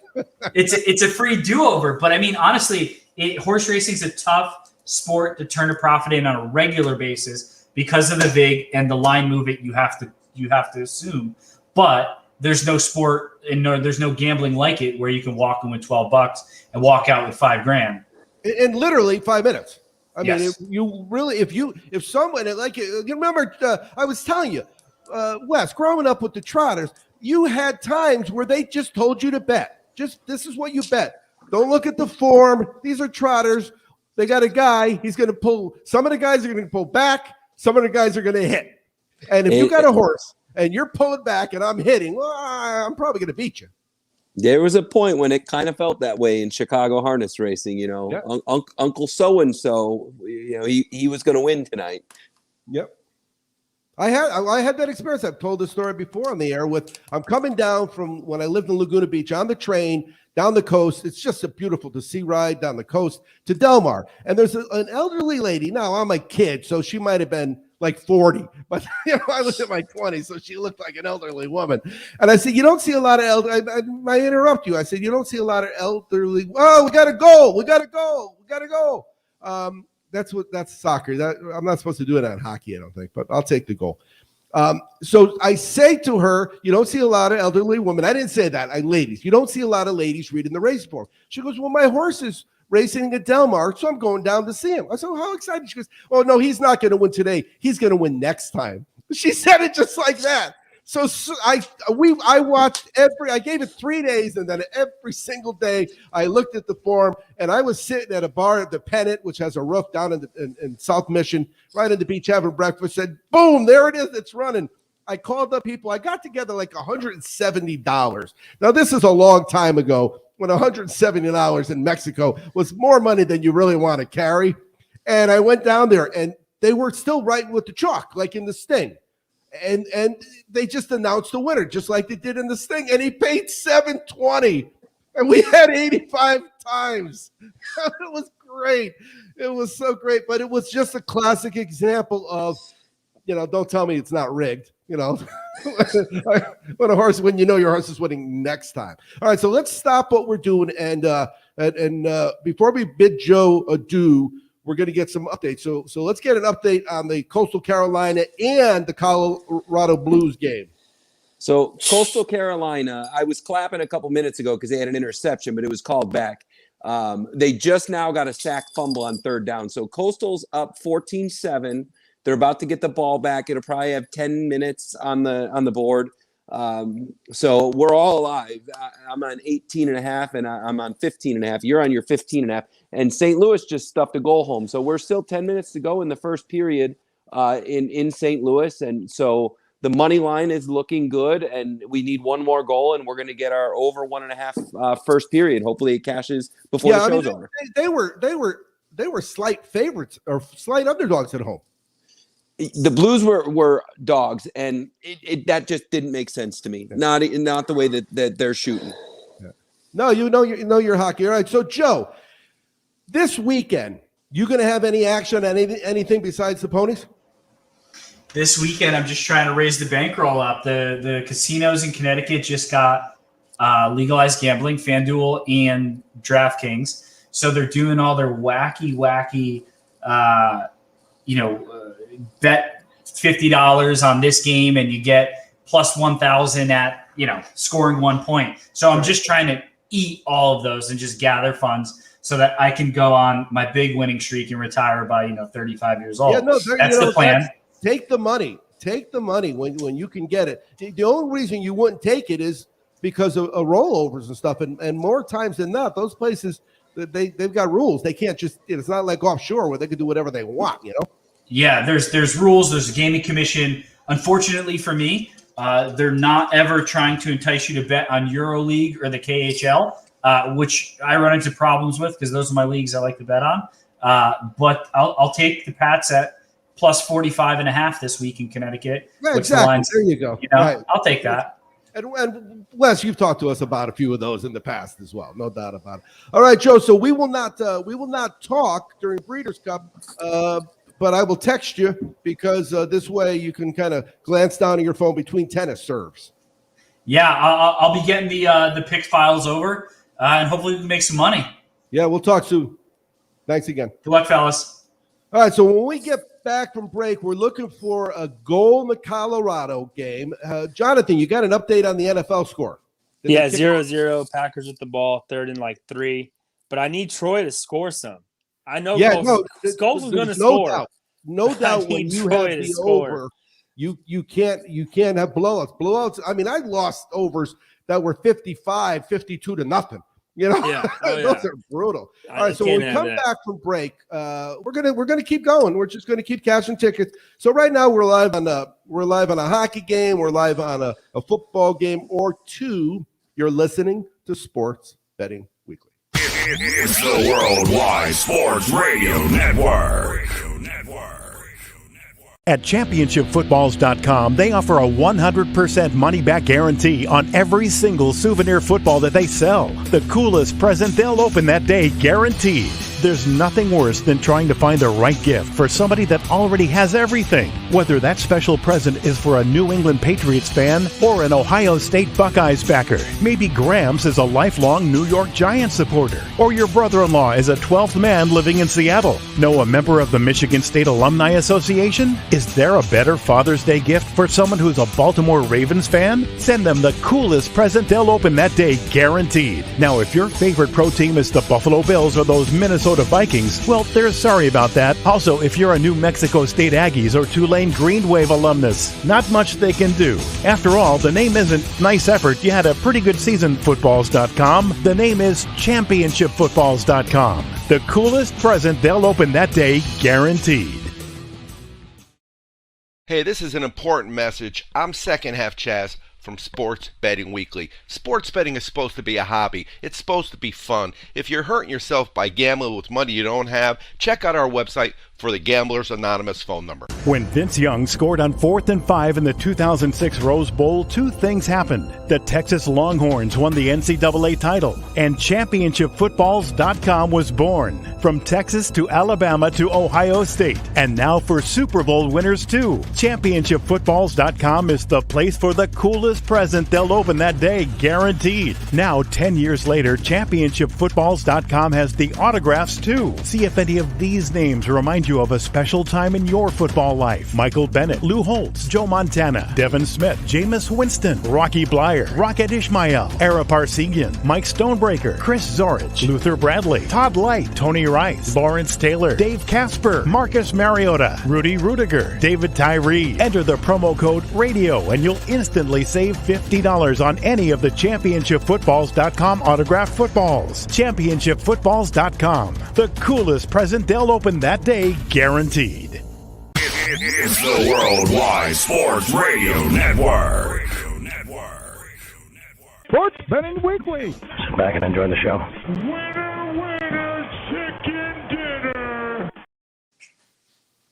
Speaker 14: it's a free do-over. But I mean, honestly, horse racing is a tough sport to turn a profit in on a regular basis because of the vig and the line movement you have to assume. But there's no sport and there's no gambling like it where you can walk in with $12 and walk out with $5,000
Speaker 7: in literally 5 minutes. I mean,
Speaker 14: Yes.
Speaker 7: if someone like you remember, I was telling you, Wes, growing up with the Trotters, you had times where they just told you to bet. Just this is what you bet. Don't look at the form. These are Trotters. They got a guy. He's going to pull. Some of the guys are going to pull back. Some of the guys are going to hit. And if you got a horse and you're pulling back and I'm hitting, well, I'm probably going to beat you.
Speaker 9: There was a point when it kind of felt that way in Chicago harness racing. You know,
Speaker 7: Yep.
Speaker 9: Uncle so and so, you know, he was going to win tonight.
Speaker 7: Yep. I had that experience. I've told this story before on the air. I'm coming down from when I lived in Laguna Beach on the train down the coast. It's just a beautiful to see ride down the coast to Del Mar. And there's an elderly lady. Now I'm a kid, so she might have been like 40, but I was in my 20s, so she looked like an elderly woman. And I said, you don't see a lot of I interrupt you. I said, you don't see a lot of elderly. Oh, we got to go. That's soccer. I'm not supposed to do it on hockey, I don't think, but I'll take the goal. So I say to her, you don't see a lot of elderly women. I didn't say that. Ladies. You don't see a lot of ladies reading the race form. She goes, well, my horse is racing at Del Mar, so I'm going down to see him. I said, well, how excited? She goes, oh, no, he's not going to win today. He's going to win next time. She said it just like that. So I watched I gave it 3 days, and then every single day I looked at the form, and I was sitting at a bar at the Pennant, which has a roof down in South Mission, right on the beach having breakfast, said, boom, there it is, it's running. I called up people. I got together like $170. Now, this is a long time ago when $170 in Mexico was more money than you really want to carry. And I went down there, and they were still writing with the chalk, like in the Sting. And they just announced the winner, just like they did in the Sting. And he paid $720. And we had 85 times. It was great. It was so great. But it was just a classic example of, don't tell me it's not rigged. When you know your horse is winning next time. All right, so let's stop what we're doing. And before we bid Joe adieu, we're going to get some updates. So let's get an update on the Coastal Carolina and the Colorado Blues game.
Speaker 9: So Coastal Carolina, I was clapping a couple minutes ago because they had an interception, but it was called back. They just now got a sack fumble on third down. So Coastal's up 14-7. They're about to get the ball back. It'll probably have 10 minutes on the board. So we're all alive. I'm on 18.5 and I'm on 15.5. You're on your 15.5. And St. Louis just stuffed a goal home. So we're still 10 minutes to go in the first period in St. Louis. And so the money line is looking good, and we need one more goal, and we're going to get our over 1.5 first period. Hopefully it cashes before the show's over.
Speaker 7: They were slight favorites or slight underdogs at home.
Speaker 9: The Blues were dogs, and that just didn't make sense to me. Not the way that they're shooting.
Speaker 7: Yeah. No, you know your hockey. All right, so Joe, this weekend, you going to have any action on anything besides the ponies?
Speaker 14: This weekend, I'm just trying to raise the bankroll up. The casinos in Connecticut just got legalized gambling, FanDuel and DraftKings. So they're doing all their wacky, bet $50 on this game and you get plus 1,000 at, scoring 1 point. So I'm just trying to eat all of those and just gather funds so that I can go on my big winning streak and retire by, 35 years old.
Speaker 7: Yeah, no,
Speaker 14: that's the plan.
Speaker 7: Take the money. Take the money when you can get it. The only reason you wouldn't take it is because of rollovers and stuff. And more times than not, those places, they've got rules. They can't just – it's not like offshore where they can do whatever they want,
Speaker 14: Yeah, there's rules. There's a gaming commission. Unfortunately for me, they're not ever trying to entice you to bet on EuroLeague or the KHL, which I run into problems with because those are my leagues I like to bet on. But I'll take the Pats at plus 45.5 this week in Connecticut.
Speaker 7: Yeah, exactly. There you go.
Speaker 14: Right. I'll take that.
Speaker 7: And Wes, you've talked to us about a few of those in the past as well, no doubt about it. All right, Joe. So we will not talk during Breeders' Cup, but I will text you because this way you can kind of glance down at your phone between tennis serves.
Speaker 14: Yeah, I'll be getting the pick files over, and hopefully we can make some money.
Speaker 7: Yeah, we'll talk soon. Thanks again.
Speaker 14: Good luck, fellas.
Speaker 7: All right, so when we get back from break. We're looking for a goal in the Colorado game. Jonathan, you got an update on the NFL score?
Speaker 8: Yeah, 0-0. Packers with the ball, 3rd and 3. But I need Troy to score some. I know Scholes is going to score.
Speaker 7: No doubt when you have the over, you can't have blowouts. Blowouts, I mean, I lost overs that were 55, 52 to nothing. You know, those are brutal. All right, so when we come back from break, we're gonna keep going. We're just gonna keep cashing tickets. So right now we're live on a hockey game, we're live on a football game or two. You're listening to Sports Betting Weekly.
Speaker 10: It's the Worldwide Sports Radio Network.
Speaker 2: At championshipfootballs.com, they offer a 100% money-back guarantee on every single souvenir football that they sell. The coolest present they'll open that day, guaranteed. There's nothing worse than trying to find the right gift for somebody that already has everything. Whether that special present is for a New England Patriots fan or an Ohio State Buckeyes backer. Maybe Grams is a lifelong New York Giants supporter. Or your brother-in-law is a 12th man living in Seattle. Know a member of the Michigan State Alumni Association? Is there a better Father's Day gift for someone who's a Baltimore Ravens fan? Send them the coolest present they'll open that day, guaranteed. Now, if your favorite pro team is the Buffalo Bills or those Minnesota Vikings, well, they're sorry about that. Also, if you're a New Mexico State Aggies or Tulane Green Wave alumnus, not much they can do. After all, the name isn't nice effort, you had a pretty good season, footballs.com. The name is championshipfootballs.com. The coolest present they'll open that day, guaranteed.
Speaker 15: Hey, this is an important message. I'm Second Half Chaz from Sports Betting Weekly. Sports betting is supposed to be a hobby. It's supposed to be fun. If you're hurting yourself by gambling with money you don't have, check out our website for the Gamblers Anonymous phone number.
Speaker 2: When Vince Young scored on 4th and 5 in the 2006 Rose Bowl, two things happened. The Texas Longhorns won the NCAA title, and ChampionshipFootballs.com was born. From Texas to Alabama to Ohio State, and now for Super Bowl winners too. ChampionshipFootballs.com is the place for the coolest present they'll open that day, guaranteed. Now, 10 years later, ChampionshipFootballs.com has the autographs too. See if any of these names remind you of a special time in your football life. Michael Bennett, Lou Holtz, Joe Montana, Devin Smith, Jameis Winston, Rocky Blyer, Rocket Ishmael, Ara Parsegian, Mike Stonebreaker, Chris Zorich, Luther Bradley, Todd Light, Tony Rice, Lawrence Taylor, Dave Casper, Marcus Mariota, Rudy Rudiger, David Tyree. Enter the promo code RADIO and you'll instantly save $50 on any of the ChampionshipFootballs.com autographed footballs. ChampionshipFootballs.com. The coolest present they'll open that day, guaranteed.
Speaker 10: It's the Worldwide Sports Radio Network.
Speaker 2: Sports Betting Weekly.
Speaker 4: Sit back and enjoy the show.
Speaker 6: Chicken dinner.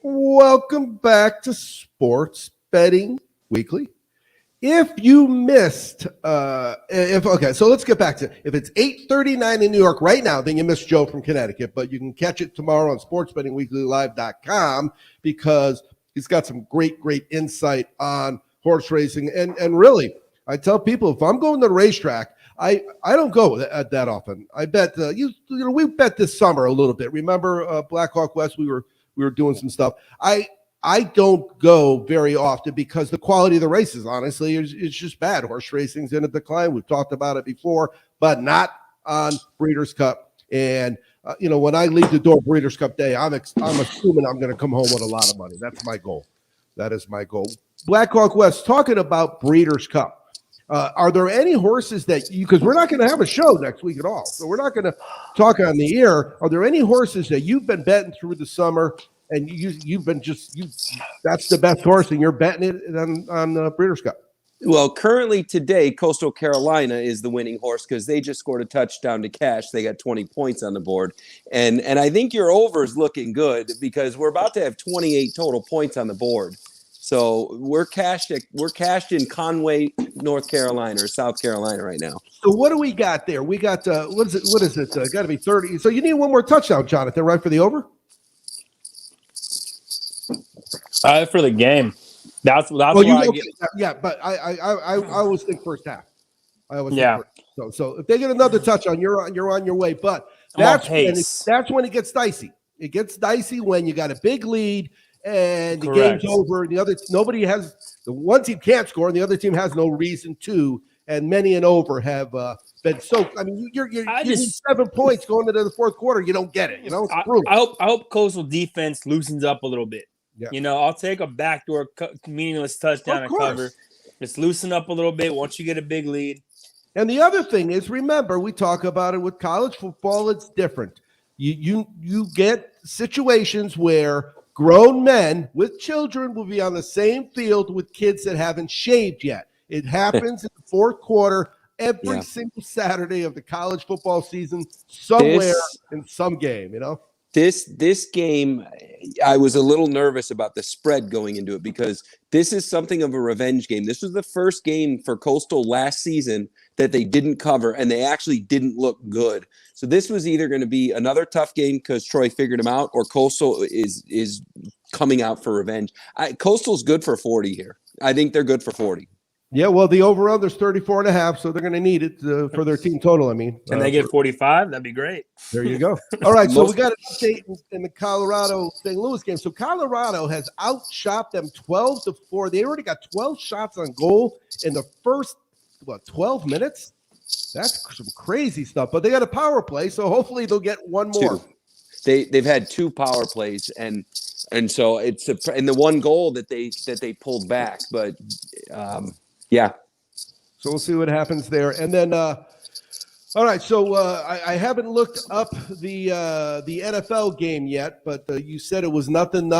Speaker 7: Welcome back to Sports Betting Weekly. If you missed, so let's get back to, if it's 8:39 in New York right now, then you missed Joe from Connecticut, but you can catch it tomorrow on sportsbettingweeklylive.com because he's got some great insight on horse racing. And really, I tell people, if I'm going to the racetrack, I don't go that often. I bet, we bet this summer a little bit. Remember Black Hawk West, we were doing some stuff. I don't go very often because the quality of the races, honestly, is just bad. Horse racing's in a decline. We've talked about it before, but not on Breeders' Cup. And, when I leave the door Breeders' Cup Day, I'm assuming I'm going to come home with a lot of money. That's my goal. That is my goal. Black Hawk West, talking about Breeders' Cup. Are there any horses that because we're not going to have a show next week at all, so we're not going to talk on the air. Are there any horses that you've been betting through the summer and you've been that's the best horse and you're betting it on Breeders' Cup?
Speaker 9: Well, currently today, Coastal Carolina is the winning horse because they just scored a touchdown to cash. They got 20 points on the board. And I think your over is looking good because we're about to have 28 total points on the board. So we're cashed in Conway, North Carolina or South Carolina right now.
Speaker 7: So what do we got there? We got what is it? Got to be 30. So you need one more touchdown, Jonathan, right, for the over?
Speaker 8: For the game. That's why I get.
Speaker 7: Yeah, but I always think first half. So if they get another touchdown, you're on your way. But that's when it gets dicey. It gets dicey when you got a big lead and the
Speaker 8: Correct.
Speaker 7: game's over. And the one team can't score, and the other team has no reason to. And many and over have been so. I mean, you're giving 7 points going into the fourth quarter. You don't get it. You know, it's brutal.
Speaker 8: I hope Coastal defense loosens up a little bit.
Speaker 7: Yeah.
Speaker 8: You know, I'll take a backdoor meaningless touchdown and cover. Just loosen up a little bit once you get a big lead.
Speaker 7: And the other thing is, remember, we talk about it with college football. It's different. You get situations where grown men with children will be on the same field with kids that haven't shaved yet. It happens in the fourth quarter every single Saturday of the college football season, somewhere in some game, you know?
Speaker 9: This game, I was a little nervous about the spread going into it because this is something of a revenge game. This was the first game for Coastal last season that they didn't cover, and they actually didn't look good. So this was either going to be another tough game because Troy figured them out, or Coastal is coming out for revenge. Coastal's good for 40 here. I think they're good for 40.
Speaker 7: Yeah, well, the over-under is 34.5, so they're going to need it for their team total, I mean.
Speaker 8: Can they get 45? That'd be great.
Speaker 7: There you go. All right, so we got an update in the Colorado-St. Louis game. So Colorado has outshot them 12-4. They already got 12 shots on goal in the first, 12 minutes? That's some crazy stuff. But they got a power play, so hopefully they'll get one more.
Speaker 9: They've had 2 power plays, and so it's and the one goal that they pulled back, but yeah.
Speaker 7: So we'll see what happens there. And then, all right, so I haven't looked up the NFL game yet, but you said it was nothing.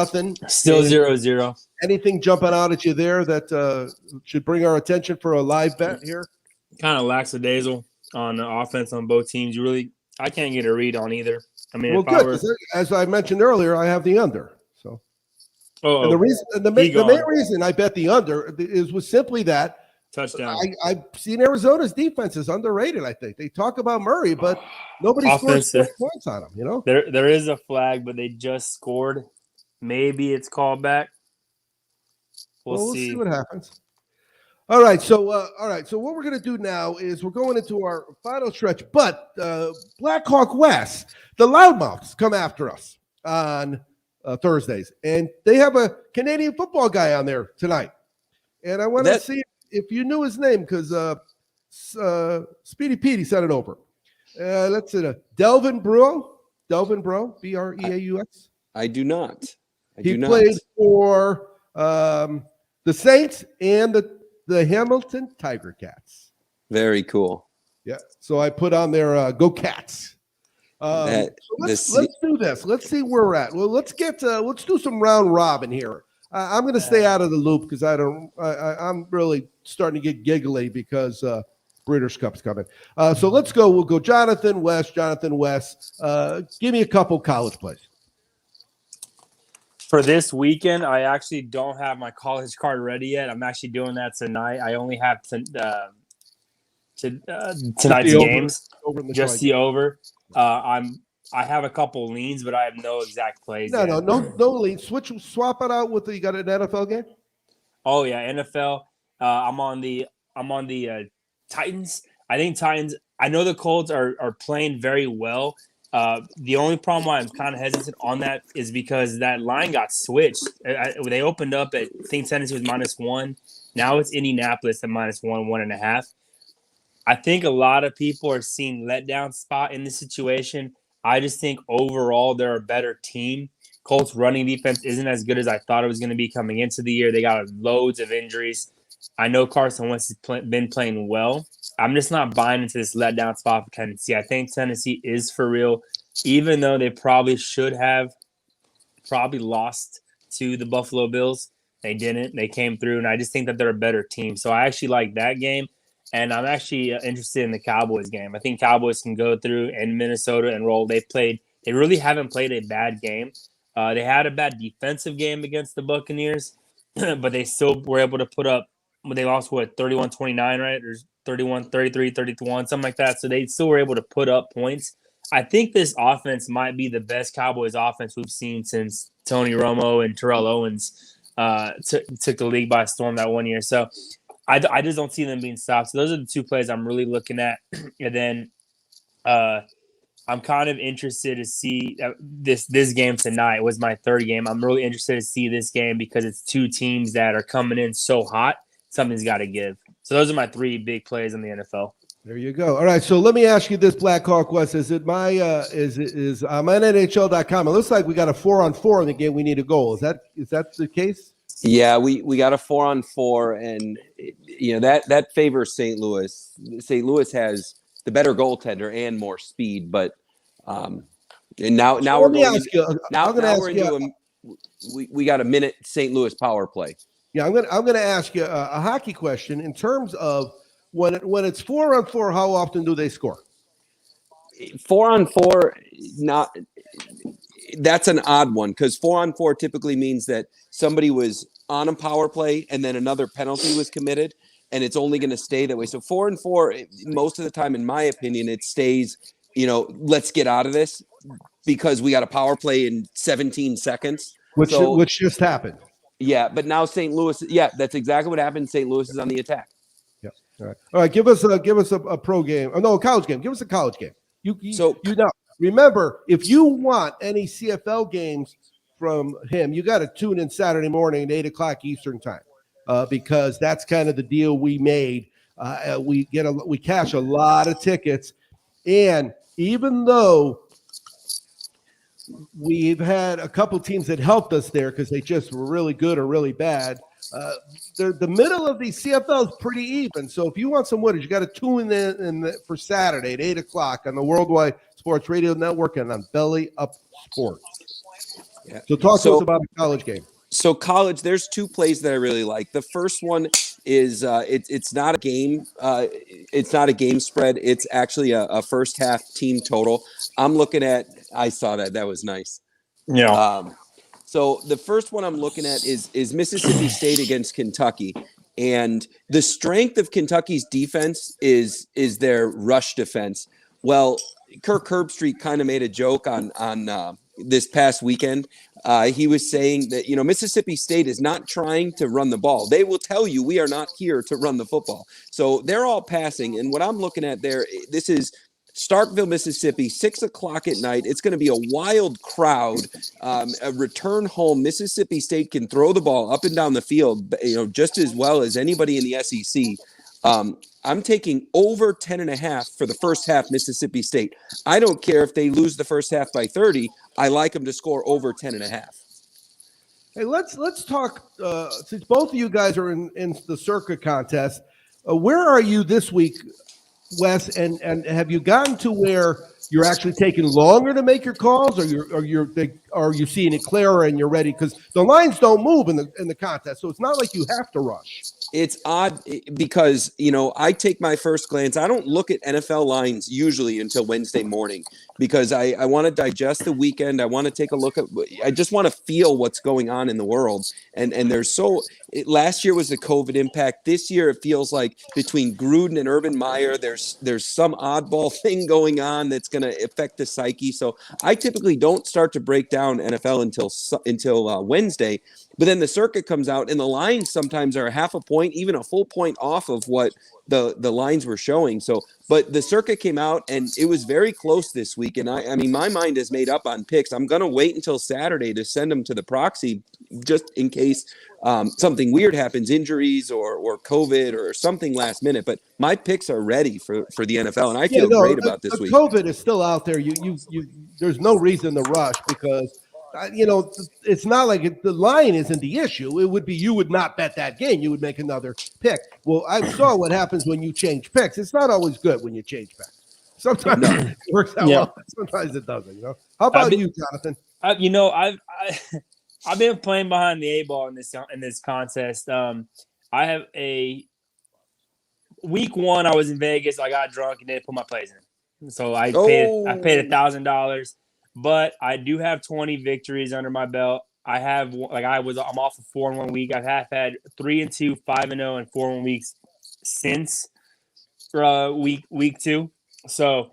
Speaker 8: Still 0-0.
Speaker 7: Anything jumping out at you there that should bring our attention for a live bet here?
Speaker 8: Kind of lackadaisical on the offense on both teams. I can't get a read on either. I mean,
Speaker 7: well, good. As I mentioned earlier, I have the under. So, and the main reason I bet the under was simply that
Speaker 8: touchdown.
Speaker 7: I've seen Arizona's defense is underrated. I think they talk about Murray, but nobody scores points on him. You know,
Speaker 8: there is a flag, but they just scored. Maybe it's called back. We'll see
Speaker 7: what happens. All right, so what we're going to do now is we're going into our final stretch, but Blackhawk West, the Loudmouths come after us on Thursdays, and they have a Canadian football guy on there tonight. And I want to see if you knew his name because Speedy Petey sent it over. Let's see, Delvin Breaux, Breaux.
Speaker 9: I do not.
Speaker 7: He played for the Saints and the Hamilton Tiger Cats.
Speaker 9: Very cool.
Speaker 7: Yeah. So I put on there, go Cats. Let's do this. Let's see where we're at. Well, let's do some round robin here. I'm going to stay out of the loop because I'm really starting to get giggly because Breeders' Cup's coming. So let's go. We'll go Jonathan West. Give me a couple college plays.
Speaker 8: For this weekend, I actually don't have my college card ready yet. I'm actually doing that tonight. I only have tonight's games, just the over. I have a couple leans, but I have no exact plays.
Speaker 7: No leans. Swap it out with you got an NFL game.
Speaker 8: Oh yeah, NFL. I'm on the Titans. I think Titans. I know the Colts are playing very well. The only problem why I'm kind of hesitant on that is because that line got switched. They opened up at, I think Tennessee was -1. Now it's Indianapolis at -1, 1.5. I think a lot of people are seeing letdown spot in this situation. I just think overall they're a better team. Colts running defense isn't as good as I thought it was going to be coming into the year. They got loads of injuries. I know Carson Wentz has been playing well. I'm just not buying into this letdown spot for Tennessee. I think Tennessee is for real, even though they probably should have lost to the Buffalo Bills. They didn't. They came through, and I just think that they're a better team. So I actually like that game, and I'm actually interested in the Cowboys game. I think Cowboys can go through in Minnesota and roll. They really haven't played a bad game. They had a bad defensive game against the Buccaneers, but they still were able to put up. They lost 31-29, right? Or 31-33, 30-1, something like that. So they still were able to put up points. I think this offense might be the best Cowboys offense we've seen since Tony Romo and Terrell Owens took the league by storm that one year. So I just don't see them being stopped. So those are the two plays I'm really looking at. And then I'm kind of interested to see this game tonight. Was my third game. I'm really interested to see this game because it's two teams that are coming in so hot. Something's got to give. So those are my three big plays in the NFL.
Speaker 7: There you go. All right, so let me ask you this, Black Hawk West. Is it my I'm on NHL.com. It looks like we got a 4-on-4 in the game. We need a goal. Is that the case?
Speaker 9: Yeah, we got a 4-on-4, and that favors St. Louis. St. Louis has the better goaltender and more speed, but and now we're going. We got a minute St. Louis power play.
Speaker 7: Yeah, I'm gonna ask you a hockey question in terms of when it's 4-on-4. How often do they score?
Speaker 9: 4-on-4, not. That's an odd one because 4-on-4 typically means that somebody was on a power play and then another penalty was committed, and it's only going to stay that way. So 4-on-4, most of the time, in my opinion, it stays. Let's get out of this because we got a power play in 17 seconds,
Speaker 7: which just happened.
Speaker 9: Yeah, but now St. Louis. Yeah, that's exactly what happened. St. Louis is on the attack.
Speaker 7: Yeah. All right. Give us a pro game. Oh no, a college game. Give us a college game. You know. Remember, if you want any CFL games from him, you got to tune in Saturday morning at 8 o'clock Eastern time, because that's kind of the deal we made. We cash a lot of tickets, and even though we've had a couple teams that helped us there because they just were really good or really bad, the middle of the CFL is pretty even. So if you want some winners, you got to tune in for Saturday at 8 o'clock on the Worldwide Sports Radio Network and on Belly Up Sports. Yeah. So talk to us about a college game.
Speaker 9: So college, there's two plays that I really like. The first one is it's not a game. It's not a game spread. It's actually a first half team total. I'm looking at. I saw that. That was nice.
Speaker 8: Yeah.
Speaker 9: So the first one I'm looking at is Mississippi State against Kentucky, and the strength of Kentucky's defense is their rush defense. Well, Kirk Herbstreit kind of made a joke on this past weekend. He was saying that Mississippi State is not trying to run the ball. They will tell you we are not here to run the football. So they're all passing, and what I'm looking at there, this is Starkville, Mississippi, 6 o'clock at night. It's going to be a wild crowd. A return home. Mississippi State can throw the ball up and down the field, just as well as anybody in the SEC. I'm taking over 10.5 for the first half, Mississippi State. I don't care if they lose the first half by 30. I like them to score over 10.5.
Speaker 7: Hey, let's talk. Since both of you guys are in the circuit contest, where are you this week, Wes? And have you gotten to where you're actually taking longer to make your calls, or you seeing it clearer and you're ready? Because the lines don't move in the contest, so it's not like you have to rush.
Speaker 9: It's odd because, I take my first glance. I don't look at NFL lines usually until Wednesday morning because I want to digest the weekend. I want to take a look I just want to feel what's going on in the world. And last year was the COVID impact. This year, it feels like between Gruden and Urban Meyer, there's some oddball thing going on that's going to affect the psyche. So I typically don't start to break down NFL until Wednesday. But then the circuit comes out, and the lines sometimes are a half a point, even a full point off of what the lines were showing. So, but the circuit came out, and it was very close this week. And I mean, my mind is made up on picks. I'm going to wait until Saturday to send them to the proxy, just in case something weird happens, injuries or COVID or something last minute. But my picks are ready for the NFL, and I feel great about this week.
Speaker 7: COVID is still out there. There's no reason to rush because. It's not like the line isn't the issue. It would be you would not bet that game. You would make another pick. Well, I saw what happens when you change picks. It's not always good when you change picks. Sometimes it works out well. Sometimes it doesn't. How about you, Jonathan?
Speaker 8: I've been playing behind the 8 ball in this contest. I have a week 1. I was in Vegas. I got drunk and didn't put my plays in. So I paid $1,000. But I do have 20 victories under my belt. I'm off of 4-1 week. I've had 3-2, 5-0, and 4-1 weeks since week 2. So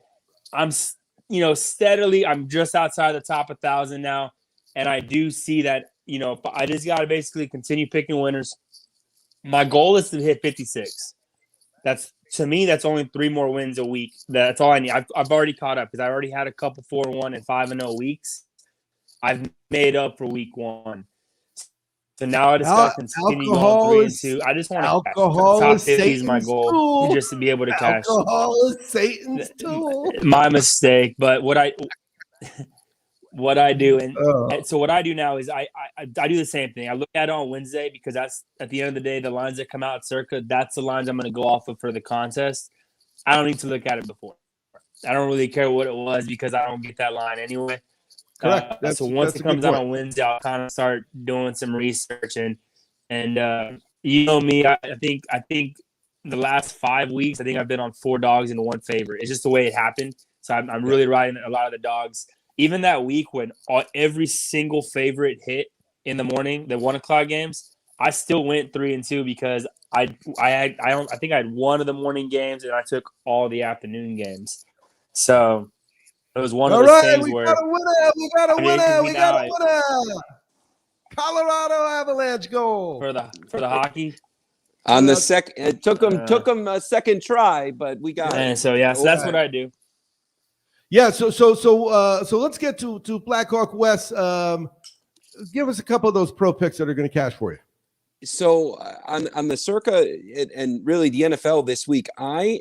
Speaker 8: I'm steadily. I'm just outside the top 1,000 now, and I do see that I just got to basically continue picking winners. My goal is to hit 56. That's to me, that's only 3 more wins a week. That's all I need. I've already caught up because I already had a couple 4-1 and 5-0 weeks. I've made up for week 1. So now I just got to continue going 3-2. I just want to cash. Top 50 is my goal. Just to be able to cash.
Speaker 7: Alcohol is Satan's tool.
Speaker 8: My mistake. But what I do, and so what I do now is I do the same thing. I look at it on Wednesday because that's at the end of the day, the lines that come out circa, that's the lines I'm going to go off of for the contest. I don't need to look at it before. I don't really care what it was because I don't get that line anyway.
Speaker 7: Correct.
Speaker 8: So once it comes out on Wednesday, I'll kind of start doing some research and you know me, I think the last 5 weeks, I think I've been on 4 dogs and 1 favorite. It's just the way it happened. So I'm really riding a lot of the dogs. Even that week when every single favorite hit in the morning, the 1:00 games, I still went 3-2 because I think I had one of the morning games and I took all the afternoon games. So it was one of those things where
Speaker 7: we got a winner. Colorado Avalanche goal
Speaker 8: for the hockey.
Speaker 9: On the second, it took them a second try, but we got it.
Speaker 8: So that's what I do.
Speaker 7: Yeah, so let's get to Blackhawk West. Give us a couple of those pro picks that are going to cash for you.
Speaker 9: So on the circa and really the NFL this week, I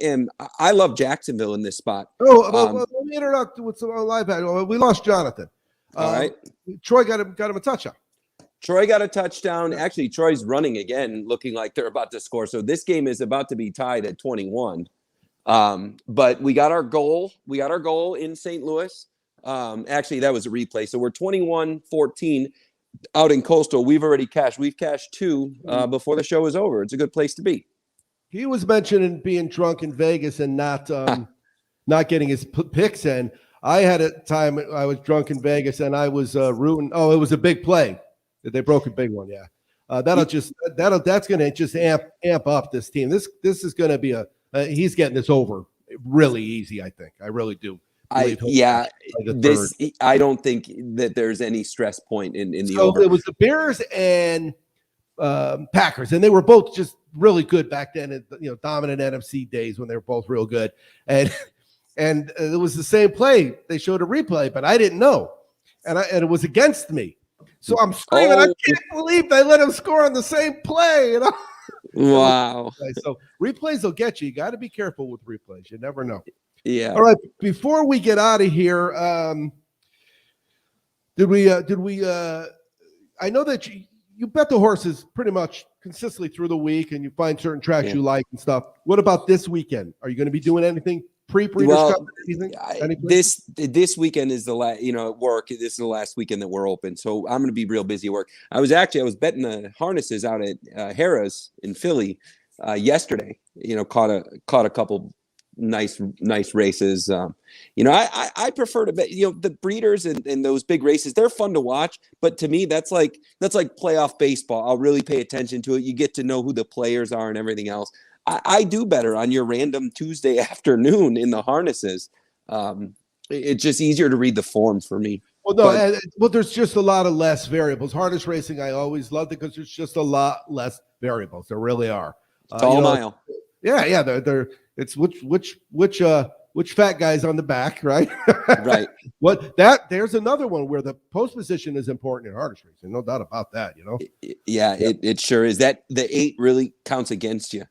Speaker 9: love Jacksonville in this spot.
Speaker 7: Let me interrupt with some live. We lost Jonathan.
Speaker 9: All right,
Speaker 7: Troy got him a touchdown.
Speaker 9: Troy got a touchdown. Actually, Troy's running again, looking like they're about to score. So this game is about to be tied at 21. But we got our goal. We got our goal in St. Louis. Actually, that was a replay. So we're 21-14 out in Coastal. We've already cashed. We've cashed 2 before the show is over. It's a good place to be.
Speaker 7: He was mentioning being drunk in Vegas and not getting his picks in. I had a time I was drunk in Vegas and I was rooting. Oh, it was a big play. They broke a big one. Yeah. That's going to just amp up this team. This is going to be he's getting this over really easy. I think. I really do.
Speaker 9: I don't think that there's any stress point in the over.
Speaker 7: It was the Bears and Packers, and they were both just really good back then. Dominant NFC days when they were both real good, and it was the same play. They showed a replay, but I didn't know, and it was against me. So I'm screaming! I can't believe they let him score on the same play.
Speaker 9: Wow.
Speaker 7: So replays will get you. You got to be careful with replays. You never know.
Speaker 9: Yeah.
Speaker 7: All right. Before we get out of here, did we? I know that you bet the horses pretty much consistently through the week, and you find certain tracks you like and stuff. What about this weekend? Are you going to be doing anything pre-Breeders' Cup?
Speaker 9: This weekend is the last. At work, this is the last weekend that we're open, so I'm going to be real busy at work. I was betting the harnesses out at Harrah's in Philly yesterday. Caught a couple nice races. I prefer to bet, the breeders and those big races, they're fun to watch, but to me, that's like playoff baseball. I'll really pay attention to it. You get to know who the players are and everything else. I do better on your random Tuesday afternoon in the harnesses. It's just easier to read the form for me.
Speaker 7: Well, there's just a lot of less variables. Harness racing, I always loved it because there's just a lot less variables. There really are.
Speaker 9: It's all a mile.
Speaker 7: Yeah. It's which fat guy's on the back, right?
Speaker 9: Right.
Speaker 7: There's another one where the post position is important in harness racing. No doubt about that.
Speaker 9: Yeah. It sure is. That the 8 really counts against you.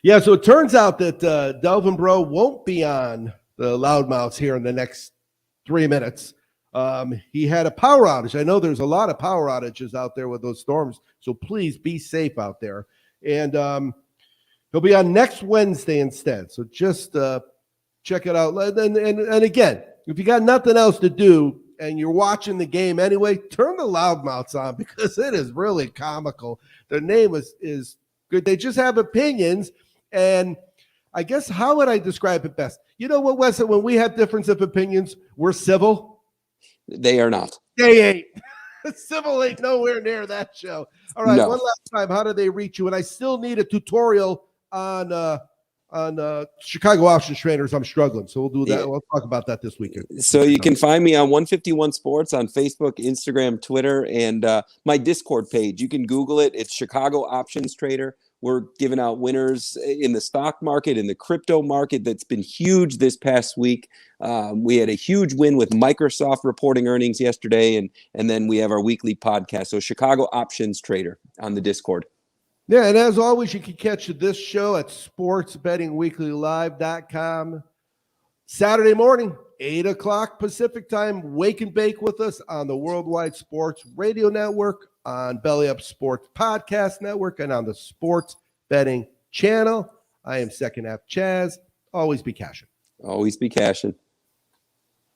Speaker 7: Yeah. So it turns out that Delvin Bro won't be on the loudmouths here in the next 3 minutes. He had a power outage. I know there's a lot of power outages out there with those storms, so please be safe out there. And he'll be on next Wednesday instead. So just check it out. And again, if you got nothing else to do and you're watching the game anyway, turn the loudmouths on because it is really comical. Their name is good. They just have opinions. And I guess, how would I describe it best? You know what, Wes, when we have difference of opinions, we're civil.
Speaker 9: They are not.
Speaker 7: They ain't. Civil ain't nowhere near that show. All right,
Speaker 9: No.
Speaker 7: One last time. How do they reach you? And I still need a tutorial on Chicago options trainers. I'm struggling, so we'll do that.
Speaker 9: Yeah.
Speaker 7: We'll talk about that this weekend.
Speaker 9: So you can find me on 151 Sports on Facebook, Instagram, Twitter, and my Discord page. You can Google it. It's Chicago Options Trader We're giving out winners in the stock market, in the crypto market. That's been huge this past week. We had a huge win with Microsoft reporting earnings yesterday, and then we have our weekly podcast. So Chicago Options Trader on the Discord.
Speaker 7: Yeah, and as always, you can catch this show at sportsbettingweeklylive.com. Saturday morning, 8 o'clock Pacific time. Wake and bake with us on the Worldwide Sports Radio Network, on Belly Up Sports Podcast Network, and on the Sports Betting Channel. I am Second Half Chaz. Always be cashing.
Speaker 9: Always be cashing.